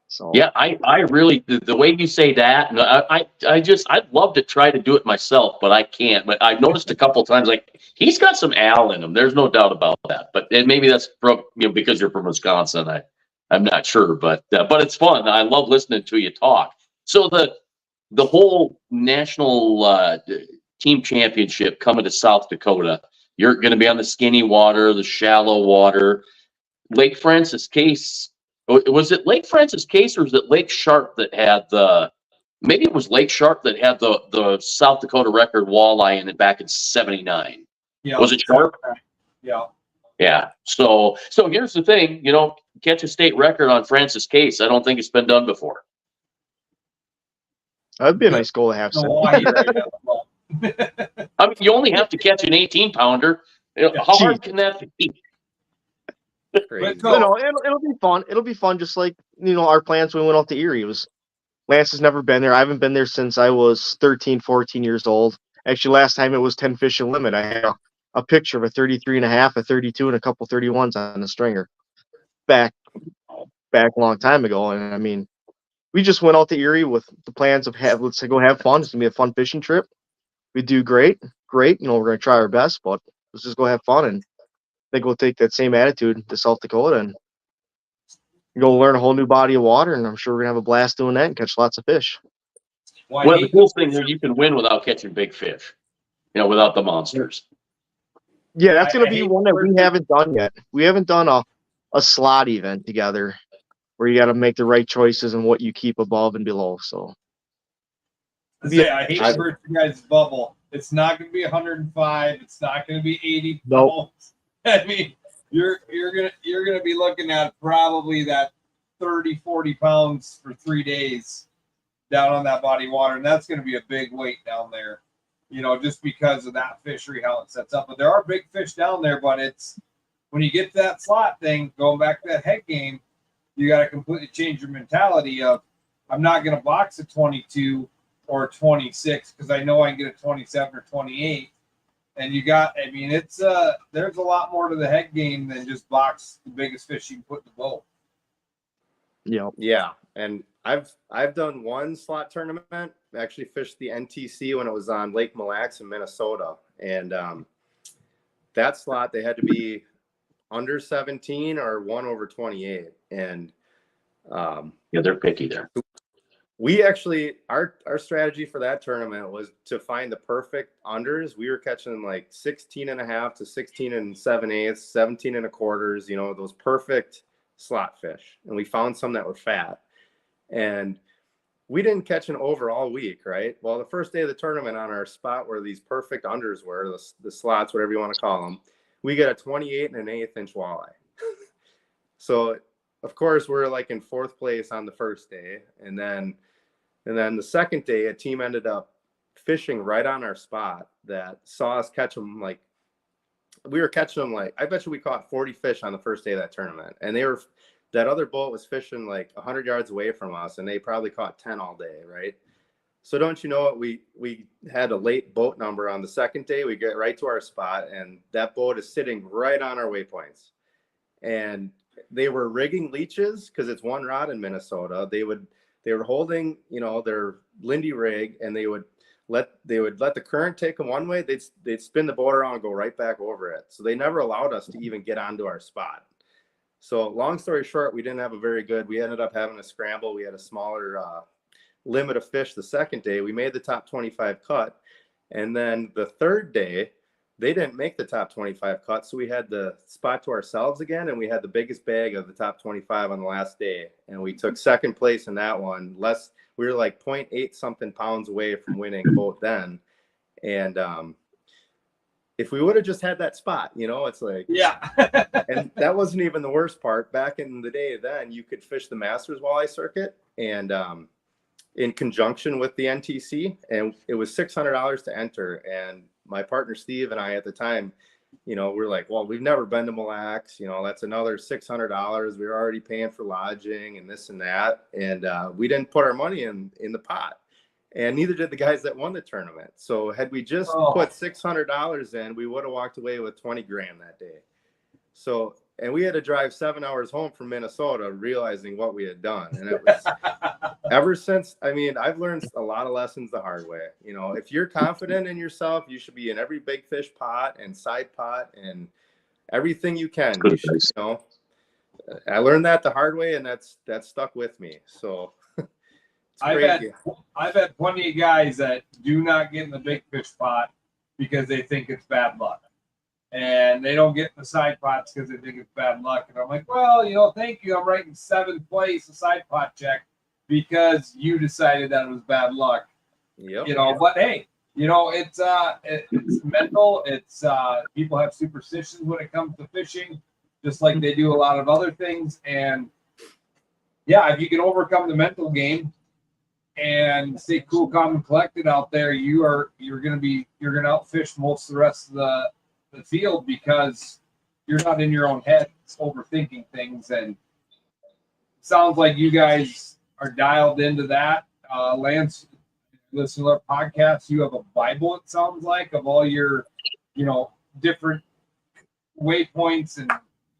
So Yeah, I really, the way you say that, and I'd love to try to do it myself, but I can't. But I've noticed a couple of times, like, he's got some Al in him. There's no doubt about that. But and maybe that's from, because you're from Wisconsin. I'm not sure, but it's fun. I love listening to you talk. So the whole national team championship coming to South Dakota, you're going to be on the skinny water, the shallow water. Lake Francis Case, was it Lake Francis Case or was it Lake Sharp that had maybe it was Lake Sharp that had the South Dakota record walleye in it back in '79. Yeah. Was it Sharp? Yeah. Yeah. So here's the thing, catch a state record on Francis Case. I don't think it's been done before. that'd be a nice goal to have. Hawaii right now. I mean, you only have to catch an 18-pounder. How hard can that be? Crazy. It'll be fun. It'll be fun, just like our plans when we went out to Erie. It was Lance has never been there. I haven't been there since I was 13, 14 years old. Actually, last time it was 10 fish and limit. I had a picture of a 33 and a half, a 32, and a couple 31s on the stringer back a long time ago. And I mean, we just went out to Erie with the plans of let's go have fun. It's gonna be a fun fishing trip. We do great. We're gonna try our best, but let's just go have fun. And I think we'll take that same attitude to South Dakota and go learn a whole new body of water. And I'm sure we're gonna have a blast doing that and catch lots of fish. Well, the cool thing is you can win without catching big fish, without the monsters. Yeah, that's gonna be one that we haven't done yet. We haven't done a slot event together where you got to make the right choices and what you keep above and below. So I hate to burst you guys' bubble. It's not going to be 105. It's not going to be 80 Nope. pounds. I mean, you're gonna be looking at probably that 30, 40 pounds for 3 days down on that body of water, and that's going to be a big weight down there. Just because of that fishery, how it sets up. But there are big fish down there. But it's when you get to that slot thing, going back to that head game, you got to completely change your mentality of, I'm not going to box a 22 or 26 because I know I can get a 27 or 28. And it's there's a lot more to the head game than just box the biggest fish you can put in the boat. Yeah, and I've done one slot tournament. I actually fished the NTC when it was on Lake Mille Lacs in Minnesota, and that slot they had to be under 17 or 1/28, and they're picky there. We actually our strategy for that tournament was to find the perfect unders. We were catching like 16 and a half to 16 and 7/8, 17 and a quarters, those perfect slot fish. And we found some that were fat. And we didn't catch an over all week, right? Well, the first day of the tournament on our spot where these perfect unders were, the slots, whatever you want to call them, we got a 28 and an 1/8 inch walleye. So, of course, we're like in fourth place on the first day. And then the second day, a team ended up fishing right on our spot that saw us catch them. We were catching them I bet you we caught 40 fish on the first day of that tournament. And that other boat was fishing like 100 yards away from us, and they probably caught 10 all day, right? So don't you know what? We had a late boat number on the second day. We get right to our spot, and that boat is sitting right on our waypoints. And they were rigging leeches because it's one rod in Minnesota. They were holding, you know, their Lindy rig, and they would let the current take them one way. They'd spin the boat around and go right back over it. So they never allowed us to even get onto our spot. So long story short, we didn't have a very good. We ended up having a scramble. We had a smaller limit of fish the second day. We made the top 25 cut, and then the third day they didn't make the top 25 cut, so we had the spot to ourselves again, and we had the biggest bag of the top 25 on the last day, and we took second place in that one. We were like 0.8 something pounds away from winning both then. And if we would have just had that spot, you know, it's like, yeah. And that wasn't even the worst part. Back in the day then, you could fish the Masters walleye circuit, and in conjunction with the NTC, and it was $600 to enter. And my partner Steve and I at the time, you know, we're like, well, we've never been to Mille Lacs, you know, that's another $600. We were already paying for lodging and this and that, and we didn't put our money in the pot, and neither did the guys that won the tournament. So had we just put $600 in, we would have walked away with 20 grand that day. So, and we had to drive 7 hours home from Minnesota, realizing what we had done. And it was ever since, I mean, I've learned a lot of lessons the hard way. You know, if you're confident in yourself, you should be in every big fish pot and side pot and everything you can. You should, you know, I learned that the hard way, and that's stuck with me. So I've had plenty of guys that do not get in the big fish pot because they think it's bad luck. And they don't get in the side pots because they think it's bad luck. And I'm like, well, you know, thank you. I'm writing 7th place, a side pot check, because you decided that it was bad luck. Yep. You know, but hey, you know, it's mental. It's people have superstitions when it comes to fishing, just like they do a lot of other things. And yeah, if you can overcome the mental game and stay cool, calm, and collected out there, you're gonna outfish most of the rest of the field, because you're not in your own head overthinking things. And sounds like you guys are dialed into that. Lance, listen to our podcast, you have a Bible, it sounds like, of all your, you know, different waypoints, and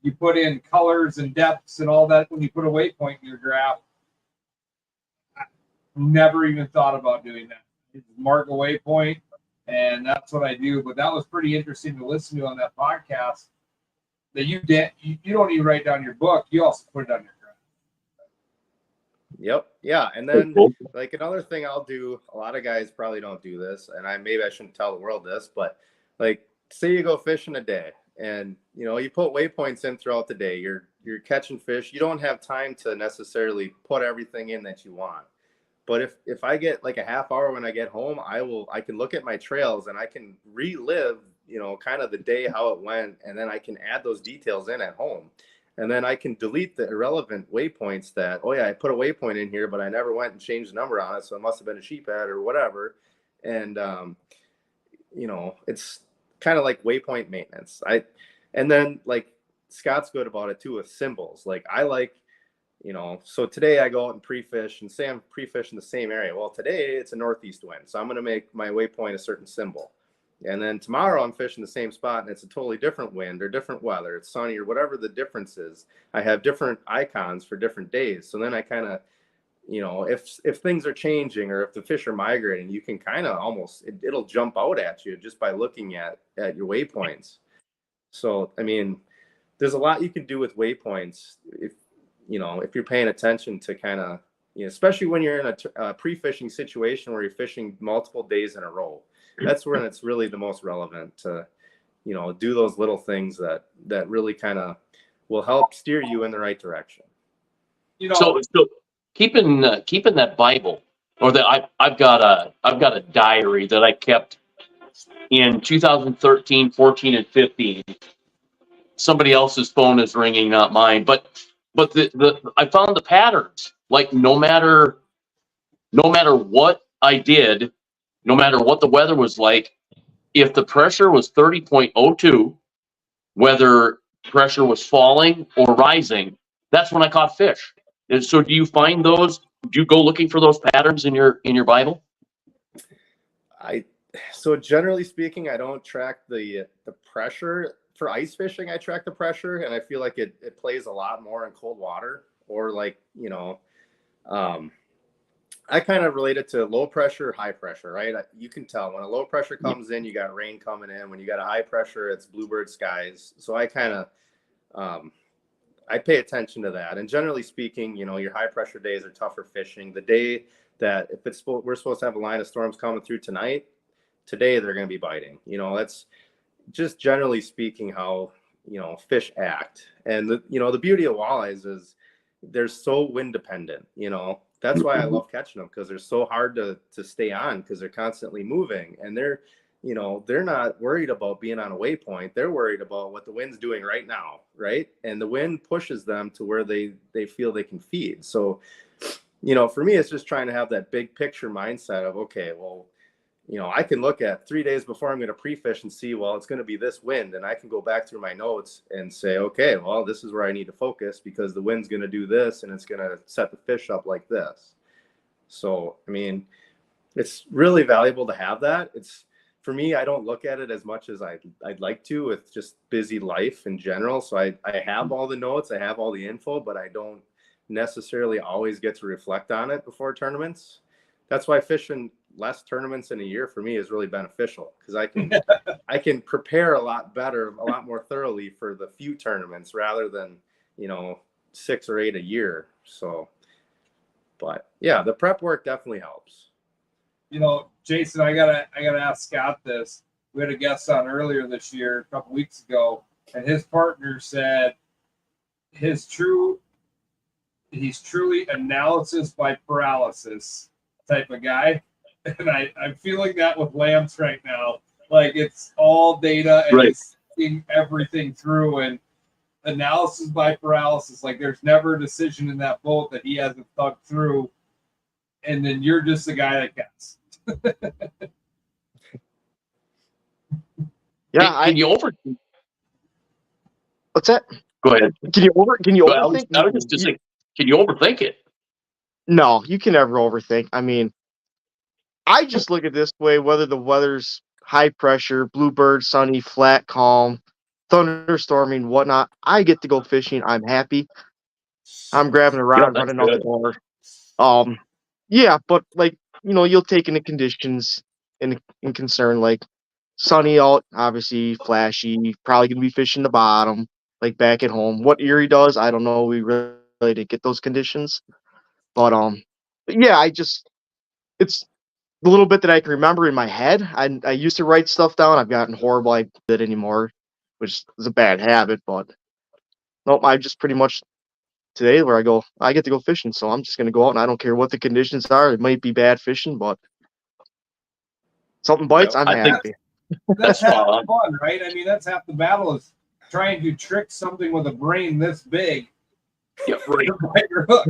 you put in colors and depths and all that when you put a waypoint in your graph. I never even thought about doing that. Mark a waypoint, and that's what I do. But that was pretty interesting to listen to on that podcast, that you don't even write down your book, you also put it on your graph. Yep. Yeah. And then like another thing I'll do, a lot of guys probably don't do this, and maybe I shouldn't tell the world this, but like, say you go fishing a day, and you know, you put waypoints in throughout the day, you're catching fish, you don't have time to necessarily put everything in that you want. But if I get like a half hour when I get home, I can look at my trails and I can relive, you know, kind of the day, how it went, and then I can add those details in at home. And then I can delete the irrelevant waypoints that, oh yeah, I put a waypoint in here, but I never went and changed the number on it, so it must have been a sheephead or whatever. And you know, it's kind of like waypoint maintenance. And then like Scott's good about it too with symbols. Like I like, you know, so today I go out and pre-fish, and say I'm pre-fishing the same area. Well, today it's a northeast wind, so I'm going to make my waypoint a certain symbol. And then tomorrow I'm fishing the same spot, and it's a totally different wind or different weather. It's sunny or whatever the difference is. I have different icons for different days. So then I kind of, you know, if things are changing or if the fish are migrating, you can kind of almost, it'll jump out at you just by looking at your waypoints. So, I mean, there's a lot you can do with waypoints if you're paying attention to kind of, you know, especially when you're in a pre-fishing situation where you're fishing multiple days in a row. That's when it's really the most relevant to, you know, do those little things that really kind of will help steer you in the right direction. You know, so keeping that Bible, or that I've got a diary that I kept in 2013, 14, and 15. Somebody else's phone is ringing, not mine. But I found the patterns. Like no matter what I did, no matter what the weather was like, if the pressure was 30.02, whether pressure was falling or rising, that's when I caught fish. And so do you find those, do you go looking for those patterns in your Bible? So generally speaking, I don't track the pressure. For ice fishing, I track the pressure, and I feel like it plays a lot more in cold water, or like, I kind of relate it to low pressure, high pressure, right? You can tell when a low pressure comes in, you got rain coming in. When you got a high pressure, it's bluebird skies. So I kind of, I pay attention to that. And generally speaking, your high pressure days are tougher fishing. The day that we're supposed to have a line of storms coming through tonight, today they're going to be biting. That's just generally speaking how, fish act. And the beauty of walleyes is they're so wind dependent, That's why I love catching them, because they're so hard to stay on, because they're constantly moving, and they're not worried about being on a waypoint. They're worried about what the wind's doing right now, right? And the wind pushes them to where they feel they can feed. So, for me, it's just trying to have that big picture mindset of, okay, well, I can look at 3 days before I'm going to pre-fish and see, well, it's going to be this wind. And I can go back through my notes and say, okay, well, this is where I need to focus, because the wind's going to do this and it's going to set the fish up like this. So, I mean, it's really valuable to have that. For me, I don't look at it as much as I'd like to, with just busy life in general. So I have all the notes, I have all the info, but I don't necessarily always get to reflect on it before tournaments. That's why fishing less tournaments in a year for me is really beneficial, because I can prepare a lot better, a lot more thoroughly for the few tournaments, rather than 6 or 8 a year. So, but yeah, the prep work definitely helps. Jason, I gotta ask Scott this. We had a guest on earlier this year, a couple weeks ago, and his partner said he's truly analysis by paralysis type of guy. And I'm feeling that with Lance right now. Like, it's all data, and he's seeing everything through, and analysis by paralysis. Like, there's never a decision in that boat that he hasn't thought through. And then you're just the guy that gets. Yeah, can you over? What's that? Go ahead. Can you overthink? I was just saying, can you overthink it? No, you can never overthink. I mean, I just look at this way, whether the weather's high pressure, bluebird, sunny, flat, calm, thunderstorming, whatnot. I get to go fishing. I'm happy. I'm grabbing a rod, running out the door. Yeah, but like, you'll take into conditions in concern, like sunny out, obviously flashy, probably gonna be fishing the bottom, like back at home. What Erie does, I don't know. We really didn't get those conditions. But yeah, it's the little bit that I can remember in my head. I used to write stuff down. I've gotten horrible at it anymore, which is a bad habit. But nope, I just pretty much today where I get to go fishing, so I'm just gonna go out, and I don't care what the conditions are. It might be bad fishing, but something bites, I'm happy. That's half the fun, right? I mean, that's half the battle, is trying to trick something with a brain this big. Yeah, right. Your hook.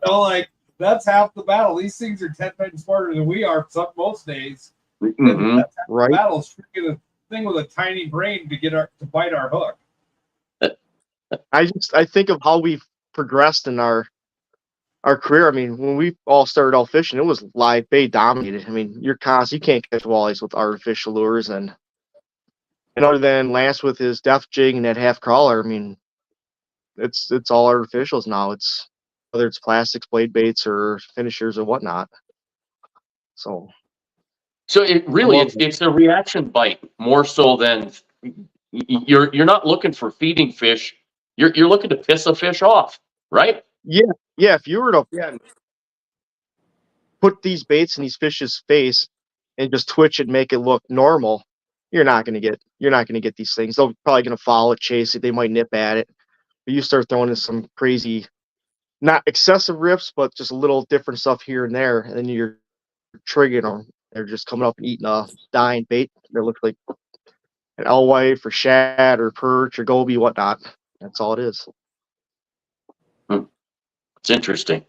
Like, that's half the battle. These things are 10 times smarter than we are most days. Mm-hmm. That's half the battle, is tricking a thing with a tiny brain to bite our hook. I think of how we've progressed in our career. I mean, when we all started out fishing, it was live bait dominated. I mean, you can't catch walleyes with artificial lures, and other than Lance with his death jig and that half crawler, I mean, it's all artificials now. It's whether it's plastics, blade baits, or finishers or whatnot. So it really it's a reaction bite more so than you're not looking for feeding fish. You're looking to piss a fish off, right? Yeah. If you were to put these baits in these fish's face and just twitch it, make it look normal, you're not gonna get these things. They're probably gonna follow it, chase it. They might nip at it. But you start throwing in some crazy, not excessive rips, but just a little different stuff here and there, and then you're triggering them. They're just coming up and eating a dying bait that looks like an alewife for shad or perch or goby, whatnot. That's all it is. It's interesting.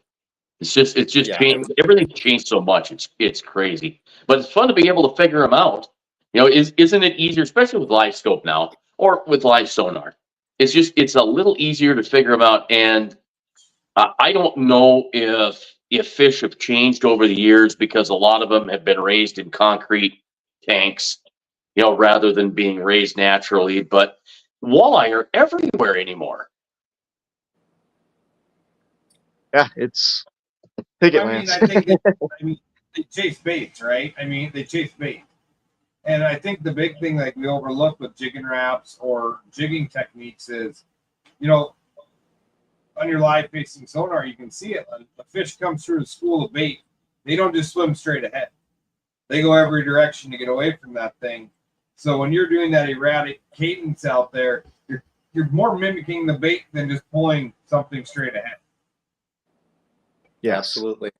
It's just changed. Everything's changed so much. It's crazy, but it's fun to be able to figure them out. Isn't it easier, especially with live scope now or with live sonar? it's a little easier to figure them out. And I don't know if fish have changed over the years because a lot of them have been raised in concrete tanks, rather than being raised naturally. But walleye are everywhere anymore. Yeah, it's take it, I mean, Lance. I think they chase baits, right? I mean, they chase bait. And I think the big thing like we overlook with jigging wraps or jigging techniques is, on your live facing sonar, you can see it. A fish comes through a school of bait. They don't just swim straight ahead. They go every direction to get away from that thing. So when you're doing that erratic cadence out there, you're more mimicking the bait than just pulling something straight ahead. Yeah, absolutely.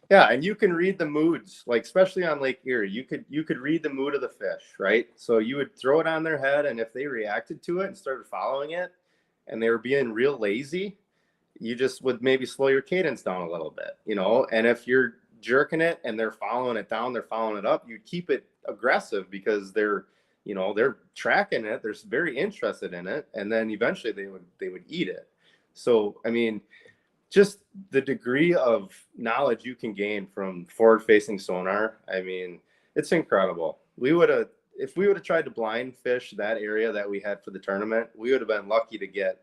Yeah, and you can read the moods, like especially on Lake Erie. You could read the mood of the fish, right? So you would throw it on their head, and if they reacted to it and started following it, and they were being real lazy, you just would maybe slow your cadence down a little bit, And if you're jerking it and they're following it down, they're following it up, you keep it aggressive because they're tracking it, they're very interested in it, and then eventually they would eat it. So I mean, just the degree of knowledge you can gain from forward-facing sonar, I mean, it's incredible. If we would have tried to blind fish that area that we had for the tournament, we would have been lucky to get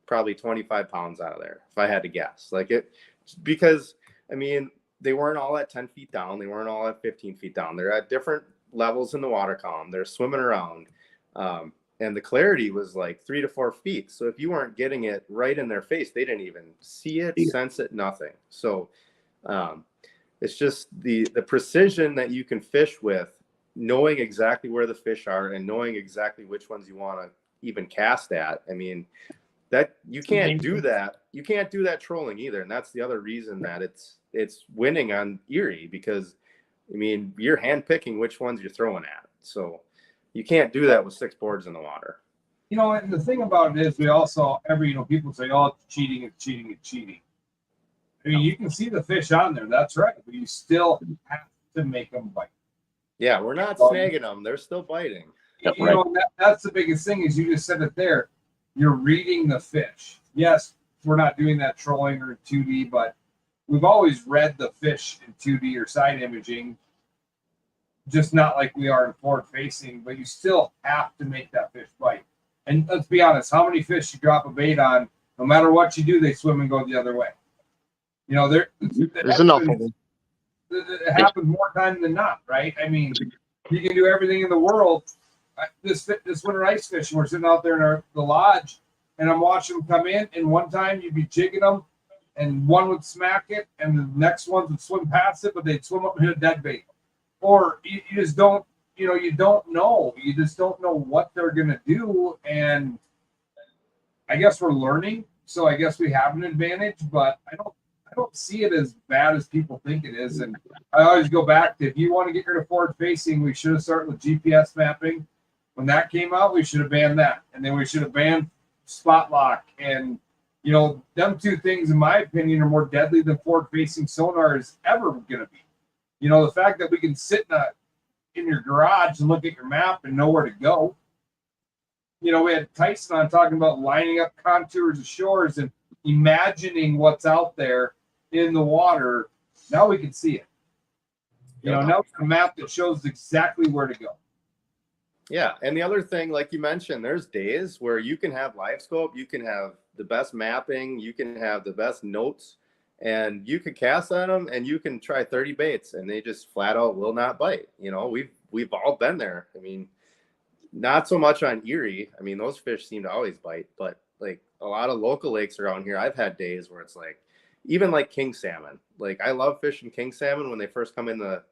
probably 25 pounds out of there, if I had to guess. Because I mean, they weren't all at 10 feet down, they weren't all at 15 feet down. They're at different levels in the water column. They're swimming around. And the clarity was like 3 to 4 feet. So if you weren't getting it right in their face, they didn't even see it, sense it, nothing. So it's just the precision that you can fish with, knowing exactly where the fish are and knowing exactly which ones you want to even cast at. I mean, that you can't do that. You can't do that trolling either. And that's the other reason that it's winning on Erie, because I mean, you're hand picking which ones you're throwing at. So you can't do that with 6 boards in the water. And the thing about it is we also, people say, oh, it's cheating, it's cheating, it's cheating. I mean, you can see the fish on there. That's right. But you still have to make them bite. Yeah, we're not snagging them. They're still biting. That's the biggest thing is you just said it there. You're reading the fish. Yes, we're not doing that trolling or 2D, but we've always read the fish in 2D or side imaging, just not like we are in forward facing, but you still have to make that fish bite. And let's be honest, how many fish you drop a bait on, no matter what you do, they swim and go the other way. There's enough of them. It happens more time than not, right? I mean, you can do everything in the world. This winter ice fishing, we're sitting out there in the lodge, and I'm watching them come in, and one time you'd be jigging them, and one would smack it, and the next one would swim past it, but they'd swim up and hit a dead bait. Or you just don't, you don't know. You just don't know what they're going to do. And I guess we're learning. So I guess we have an advantage, but I don't see it as bad as people think it is. And I always go back to, if you want to get rid of forward facing, we should have started with GPS mapping. When that came out, we should have banned that. And then we should have banned spot lock. And, them two things, in my opinion, are more deadly than forward facing sonar is ever going to be. The fact that we can sit in your garage and look at your map and know where to go. We had Tyson on talking about lining up contours of shores and imagining what's out there in the water. Now we can see it. Now it's a map that shows exactly where to go. Yeah, and the other thing, like you mentioned, there's days where you can have live scope, you can have the best mapping, you can have the best notes, and you can cast on them and you can try 30 baits and they just flat out will not bite. We've all been there. I mean, not so much on Erie. I mean, those fish seem to always bite, but like a lot of local lakes around here, I've had days where it's like, even like king salmon. Like I love fishing king salmon when they first come in the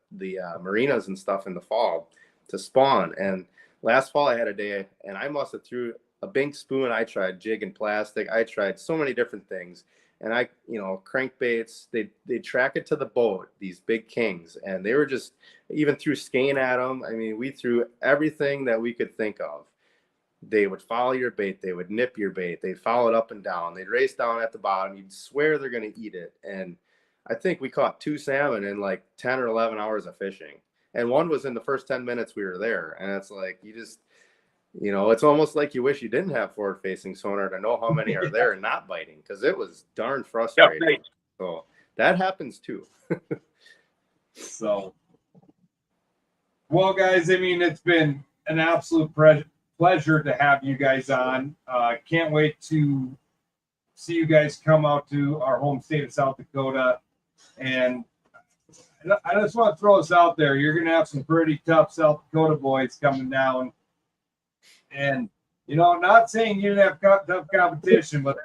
marinas and stuff in the fall to spawn. And last fall I had a day and I must have threw a bink spoon. I tried jig and plastic. I tried so many different things. And I, crankbaits, they track it to the boat, these big kings. And they were just, even threw skein at them. I mean, we threw everything that we could think of. They would follow your bait. They would nip your bait. They'd follow it up and down. They'd race down at the bottom. You'd swear they're going to eat it. And I think we caught 2 salmon in like 10 or 11 hours of fishing. And one was in the first 10 minutes we were there. And it's like, You know, it's almost like you wish you didn't have forward-facing sonar to know how many are there and not biting, because it was darn frustrating. right. So that happens too. So, well, guys, I mean, it's been an absolute pleasure to have you guys on. Can't wait to see you guys come out to our home state of South Dakota. And I just want to throw this out there. You're going to have some pretty tough South Dakota boys coming down. And, you know, not saying you didn't have tough competition, but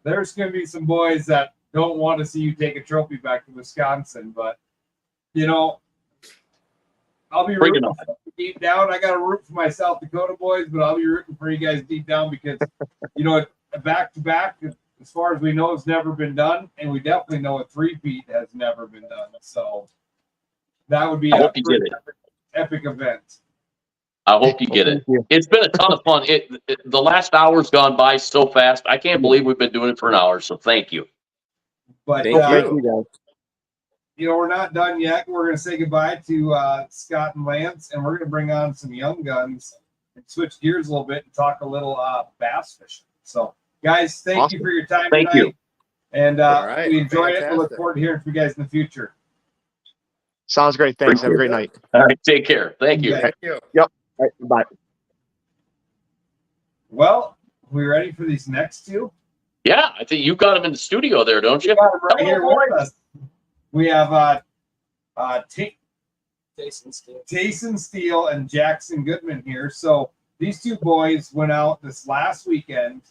there's going to be some boys that don't want to see you take a trophy back to Wisconsin. But, you know, I'll be rooting for you deep down. I got to root for my South Dakota boys, but I'll be rooting for you guys deep down because, you know, back-to-back, as far as we know, it's never been done. And we definitely know a three-peat has never been done. So that would be an epic event. I hope you get it. It's been a ton of fun. The last hour's gone by so fast. I can't believe we've been doing it for an hour. So thank you. But Thank you guys. You know, we're not done yet. We're going to say goodbye to Scott and Lance, and we're going to bring on some young guns and switch gears a little bit and talk a little bass fishing. So, guys, thank you for your time tonight. You. And right. we enjoyed it. We look forward to hearing from you guys in the future. Sounds great. Thanks. Have a great night. All right. Take care. Thank you. Thank you. Yep. All right, bye. Well, we ready for these next two? Yeah, I think you've got them in the studio there, don't you? We got them right here with us. We have Chasen Steele and Jackson Goodman here. So these two boys went out this last weekend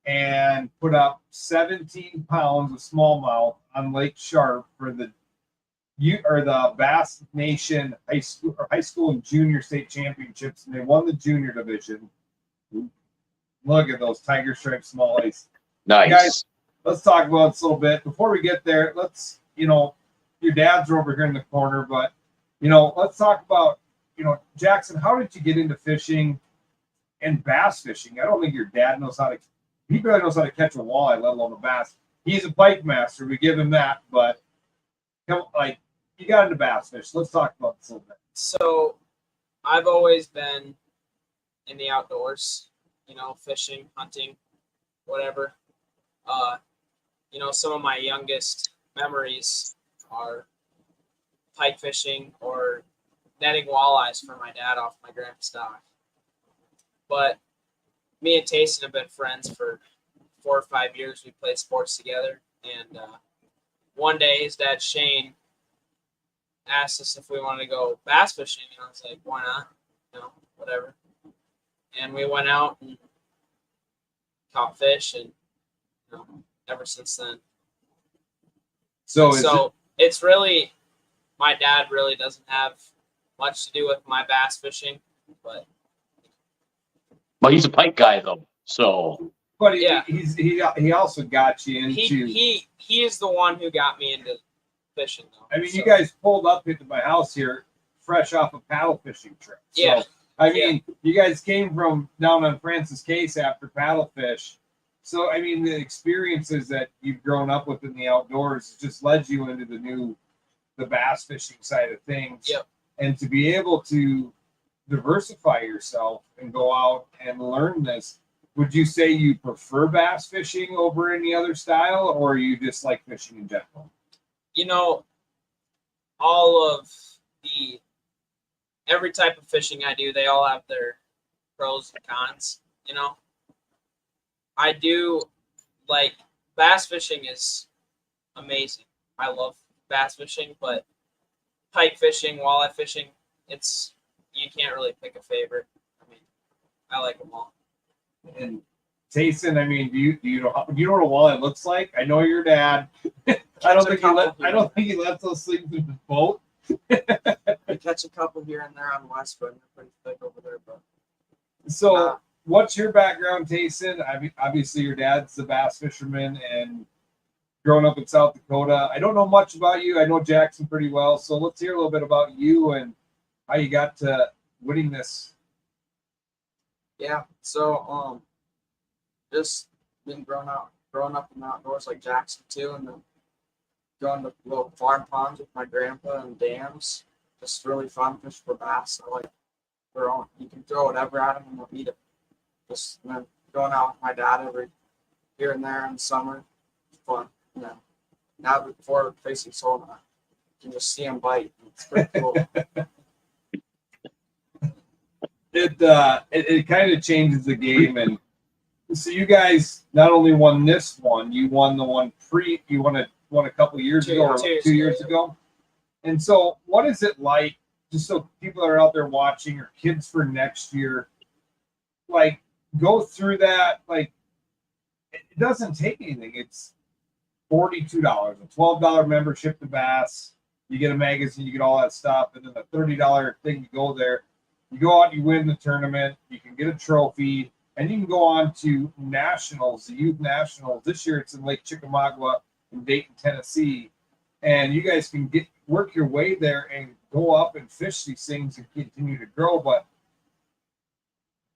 and put up 17 pounds of smallmouth on Lake Sharp for the Bass Nation high school and junior state championships, and they won the junior division. Look at those tiger stripe smallies. Nice. Guys, let's talk about this a little bit. Before we get there, let's, you know, your dads are over here in the corner, but, you know, let's talk about, you know, Jackson, how did you get into fishing and bass fishing? I don't think your dad knows how to, he barely knows how to catch a walleye, let alone a bass. He's a pike master. We give him that, but, like, you got into bass fish. Let's talk about this a little bit. So I've always been in the outdoors, you know, fishing, hunting, whatever. You know, some of my youngest memories are pike fishing or netting walleyes for my dad off my grandpa's dock. But me and Chasen have been friends for 4 or 5 years. We played sports together. And one day his dad, Shane, asked us if we wanted to go bass fishing. And I was like, why not? You know, whatever. And we went out and caught fish, and you know, ever since then. So it's really, my dad really doesn't have much to do with my bass fishing, but he's a pike guy though. So, but he also got you into. He is the one who got me into fishing though. I mean, you guys pulled up into my house here, fresh off a paddle fishing trip. So, yeah. I mean, you guys came from down on Francis Case after paddle fish. So, I mean, the experiences that you've grown up with in the outdoors just led you into the bass fishing side of things. Yep. And to be able to diversify yourself and go out and learn this, would you say you prefer bass fishing over any other style, or you just like fishing in general? You know, all of every type of fishing I do, they all have their pros and cons, you know. I do like bass fishing is amazing. I love bass fishing, but pike fishing, walleye fishing, you can't really pick a favorite. I mean, I like them all. And Chasen, I mean, do you know what a walleye looks like? I know your dad. I don't think he lets those things in the boat. I catch a couple here and there on West, but they're pretty thick over there. But so, what's your background, Chasen? I mean, obviously, your dad's a bass fisherman, and growing up in South Dakota, I don't know much about you. I know Jackson pretty well, so let's hear a little bit about you and how you got to winning this. Yeah, so just been growing up in the outdoors like Jackson too, and then going to little farm ponds with my grandpa and dams. Just really fun fish for bass. I like throw. You can throw whatever at them and they'll eat it. Just going out with my dad every here and there in the summer. It's fun. Now before facing Solna, you can just see them bite. It's pretty cool. It kind of changes the game, and so you guys not only won this one, you won the one you won a couple years ago or 2 years ago. And so, what is it like? Just so people that are out there watching or kids for next year, like go through that. Like it doesn't take anything. It's $42, a $12 membership to Bass. You get a magazine, you get all that stuff, and then the $30 thing you go there. You go out, you win the tournament, you can get a trophy, and you can go on to nationals, the youth nationals. This year it's in Lake Chickamauga in Dayton, Tennessee, and you guys can work your way there and go up and fish these things and continue to grow. But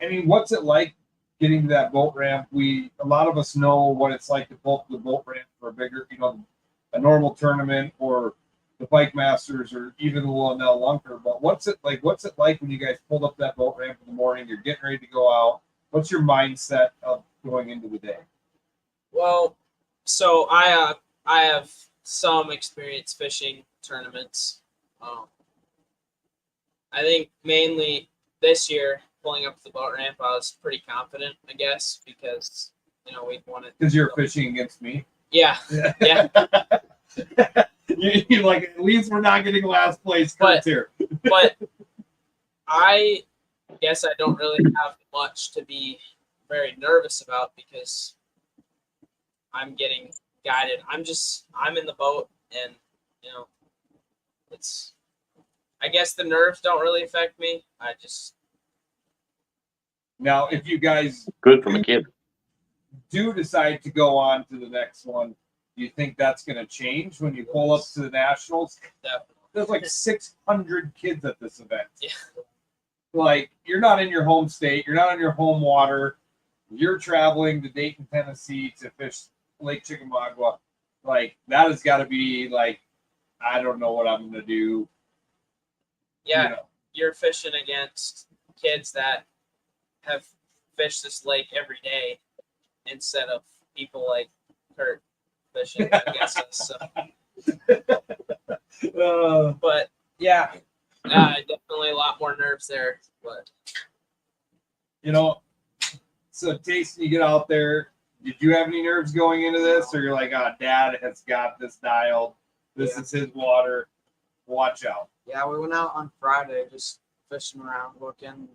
I mean, what's it like getting to that boat ramp? A lot of us know what it's like to pull up the boat ramp for a bigger, a normal tournament or the Pike Masters or even the Wilnell Lunker. But what's it like when you guys pulled up that boat ramp in the morning, you're getting ready to go out? What's your mindset of going into the day? Well, so I have some experience fishing tournaments. I think mainly this year pulling up the boat ramp, I was pretty confident, I guess, because we'd won it. Because you're fishing against me. Yeah. Yeah. You're like, at least we're not getting last place here. But I guess I don't really have much to be very nervous about because I'm getting guided. I'm in the boat, and I guess the nerves don't really affect me. Now, if you guys Good from a kid. do decide to go on to the next one, do you think that's going to change when you pull up to the nationals? Definitely. There's like 600 kids at this event. Yeah. Like, you're not in your home state. You're not in your home water. You're traveling to Dayton, Tennessee to fish Lake Chickamauga. Like, that has got to be like, I don't know what I'm going to do. Yeah, you're fishing against kids that have fished this lake every day instead of people like Kurt fishing against us. So. But yeah, definitely a lot more nerves there. But so Chasen, you get out there. Did you have any nerves going into this, or you're like, Dad has got this dialed. This is his water. Watch out. Yeah, we went out on Friday just fishing around, looking.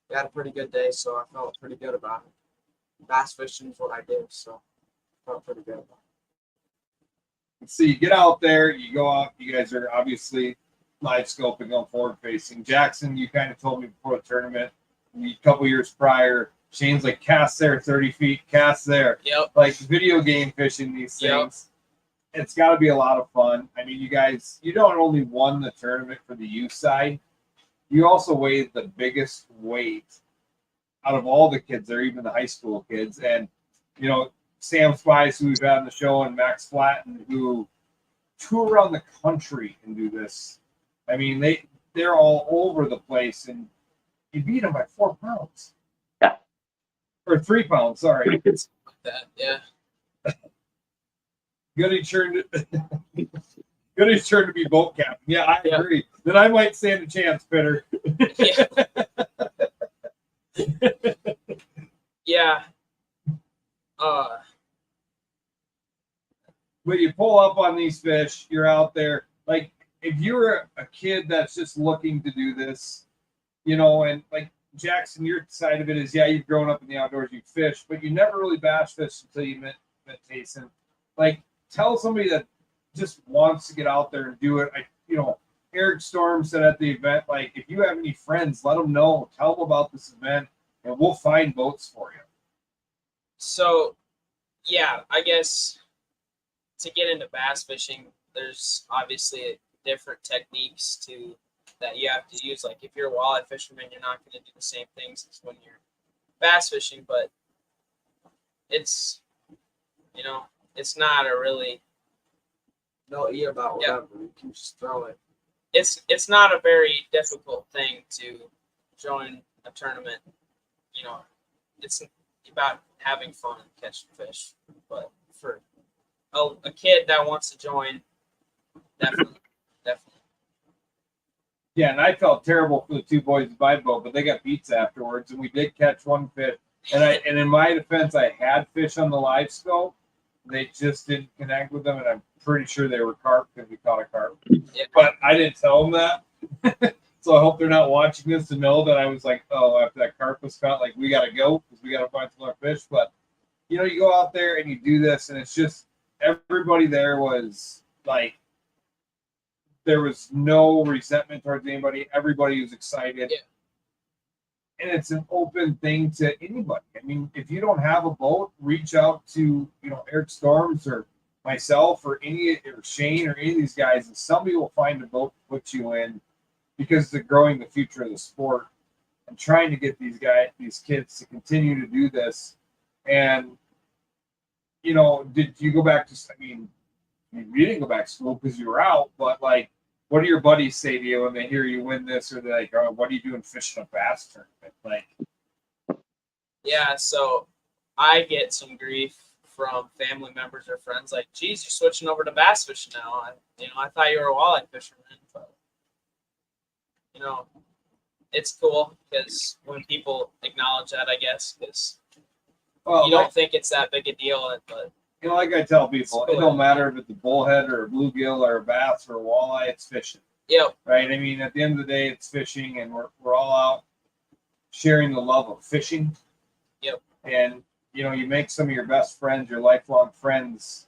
We had a pretty good day, so I felt pretty good about it. Bass fishing is what I do, so I felt pretty good about it. So you get out there, you go out. You guys are obviously live scoping on forward facing. Jackson, you kind of told me before the tournament, a couple years prior, Shane's like, cast there 30 feet, cast there. Yep. Like video game fishing these things. Yep. It's got to be a lot of fun. I mean, you guys, you don't only won the tournament for the youth side, you also weighed the biggest weight out of all the kids there, even the high school kids. And, Sam Spice, who we've had on the show, and Max Flatten, who tour around the country and do this. I mean, they're all over the place, and you beat them by 4 pounds. Yeah. Or 3 pounds, sorry. Like that, yeah. Goody's turn to be boat captain. Yeah, I agree. Then I might stand a chance, Pitter. Yeah. But you pull up on these fish, you're out there. Like, if you're a kid that's just looking to do this, and like Jackson, your side of it is, you've grown up in the outdoors, you fish, but you never really bass fish until you met Chasen. Like, tell somebody that just wants to get out there and do it. Eric Storm said at the event, like, if you have any friends, let them know. Tell them about this event, and we'll find boats for you. So, yeah, I guess to get into bass fishing, there's obviously different techniques that you have to use. Like, if you're a walleye fisherman, you're not going to do the same things as when you're bass fishing, but it's not a really about whatever. You can just throw it. It's not a very difficult thing to join a tournament, it's about having fun and catching fish. But for a kid that wants to join, definitely. Yeah, and I felt terrible for the two boys by boat, but they got pizza afterwards, and we did catch one fish. And in my defense, I had fish on the live scope. They just didn't connect with them, and I'm pretty sure they were carp because we caught a carp. Yeah. But I didn't tell them that. So I hope they're not watching this to know that I was like, oh, after that carp was caught, like, we got to go because we got to find some more fish. But, you go out there and you do this, and it's just everybody there was like, there was no resentment towards anybody. Everybody was excited. Yeah. And it's an open thing to anybody. I mean, if you don't have a boat, reach out to, Eric Storms or myself or Shane or any of these guys, and somebody will find a boat to put you in because they're growing the future of the sport and trying to get these kids to continue to do this. And, did you go back to, you didn't go back to school because you were out, but like, what do your buddies say to you when they hear you win this, or they're like, oh, what are you doing fishing a bass tournament? Like, yeah, so I get some grief from family members or friends like, geez, you're switching over to bass fishing now. I thought you were a walleye fisherman, but it's cool because when people acknowledge that, I guess, because you don't think it's that big a deal, but like I tell people, it don't matter if it's a bullhead or a bluegill or a bass or a walleye, it's fishing. Yep. Right? I mean, at the end of the day, it's fishing, and we're all out sharing the love of fishing. Yep. And, you make some of your best friends, your lifelong friends,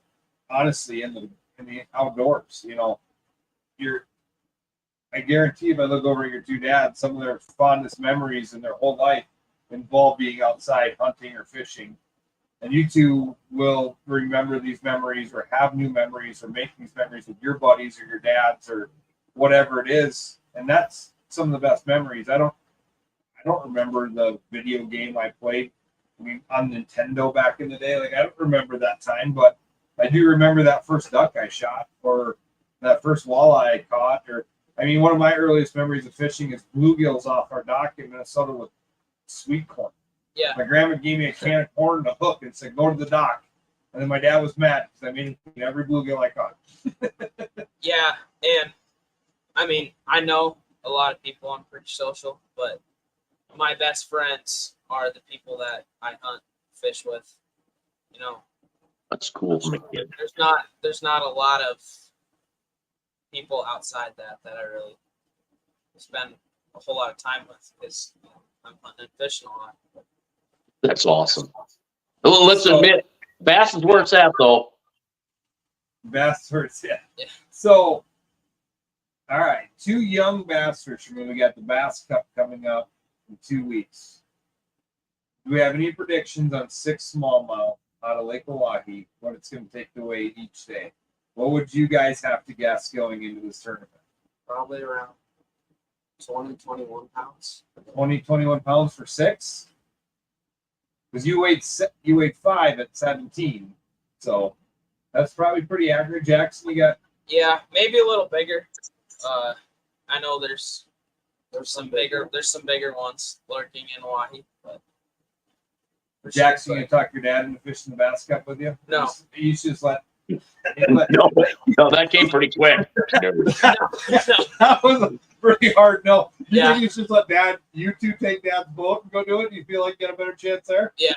honestly, in the outdoors. I guarantee if I look over at your two dads, some of their fondest memories in their whole life involve being outside hunting or fishing. And you two will remember these memories or have new memories or make these memories with your buddies or your dads or whatever it is. And that's some of the best memories. I don't remember the video game I played on Nintendo back in the day. Like, I don't remember that time, but I do remember that first duck I shot or that first walleye I caught. One of my earliest memories of fishing is bluegills off our dock in Minnesota with sweet corn. Yeah. My grandma gave me a can of corn and a hook and said, go to the dock. And then my dad was mad because I made every bluegill I caught. Yeah. And I know a lot of people on pretty social, but my best friends are the people that I hunt, fish with. That's cool from a kid. There's not a lot of people outside that I really spend a whole lot of time with because I'm hunting and fishing a lot. That's awesome. Well, let's admit, bass is where it's at, though. Bass is where it's at. Yeah. So, all right, 2 young bass fishermen. We got the Bass Cup coming up in 2 weeks. Do we have any predictions on 6 smallmouth out of Lake Oahe, what it's going to take to weigh each day? What would you guys have to guess going into this tournament? Probably around 20, 21 pounds. 20, 21 pounds for 6? Because you weighed 5 at 17, so that's probably pretty accurate. Jackson, you got? Yeah, maybe a little bigger. I know there's some bigger ones lurking in Hawaii, but Jackson, you talk your dad into fishing the Bass Cup with you? No, you just let. No, that came pretty quick. That was a pretty hard no. You Yeah. think you should let you two take dad's boat and go do it? You feel like you got a better chance there? Yeah.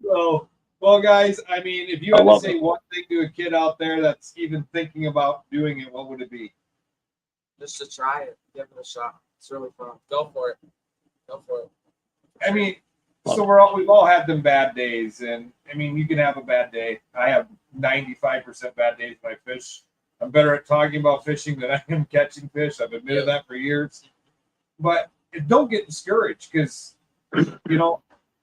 So, well, guys, if you had to say one thing to a kid out there that's even thinking about doing it, what would it be? Just to try it, give it a shot. It's really fun. Go for it. So we've all had them bad days, and you can have a bad day. I have 95% bad days when I fish. I'm better at talking about fishing than I am catching fish. I've admitted that for years. But don't get discouraged because,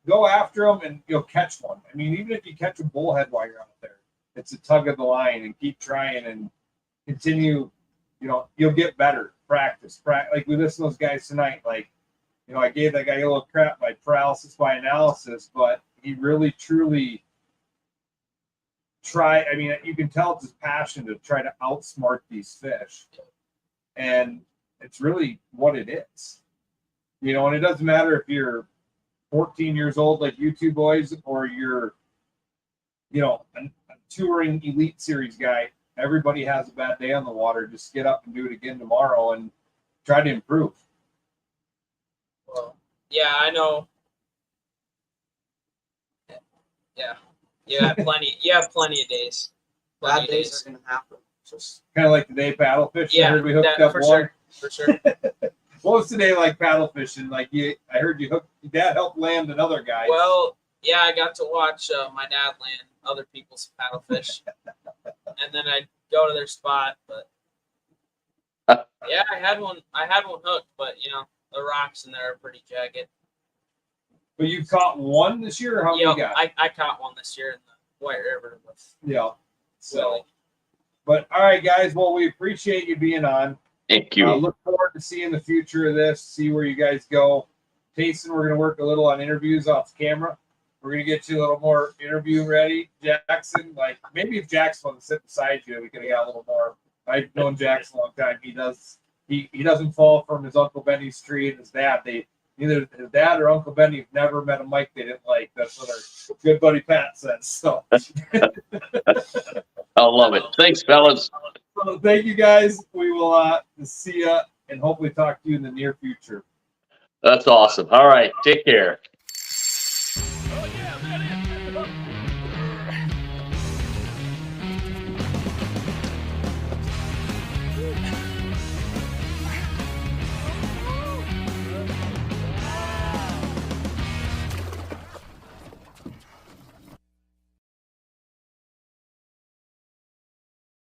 go after them and you'll catch one. Even if you catch a bullhead while you're out there, it's a tug of the line and keep trying and continue. You'll get better. Practice. Like we listen to those guys tonight, like, I gave that guy a little crap by paralysis by analysis, but he really, truly tried. You can tell it's his passion to try to outsmart these fish. And it's really what it is. You know, and it doesn't matter if you're 14 years old like you two boys, or you're, you know, a touring elite series guy. Everybody has a bad day on the water. Just get up and do it again tomorrow and try to improve. Well, yeah, I know. Yeah, you have plenty. You have plenty of days. Bad days are gonna happen. Just Kind of like today paddle fishing. I Yeah, heard we hooked that, up for one. sure. For sure. What was today like paddle fishing? Like I heard your dad helped land another guy. Well, yeah, I got to watch my dad land other people's paddlefish, and then I'd go to their spot. But yeah, I had one hooked, but you know the rocks in there are pretty jagged. But you caught one this year, or how many Yeah, you got? I caught one this year in the White River with Yeah. So, Willie. but all right, guys. Well, we appreciate you being on. Thank you. Look forward to seeing the future of this. See where you guys go. Chasen, we're gonna work a little on interviews off camera. We're gonna get you a little more interview ready. Jackson, like maybe if Jackson wanted to sit beside you, we could have got a little more. I've known Jackson a long time. He doesn't fall from his Uncle Benny's tree and his dad. Either his dad or Uncle Benny have never met a Mike they didn't like. That's what our good buddy Pat says. So I love it. Thanks, fellas. So thank you guys. We will see you and hopefully talk to you in the near future. That's awesome. All right. Take care.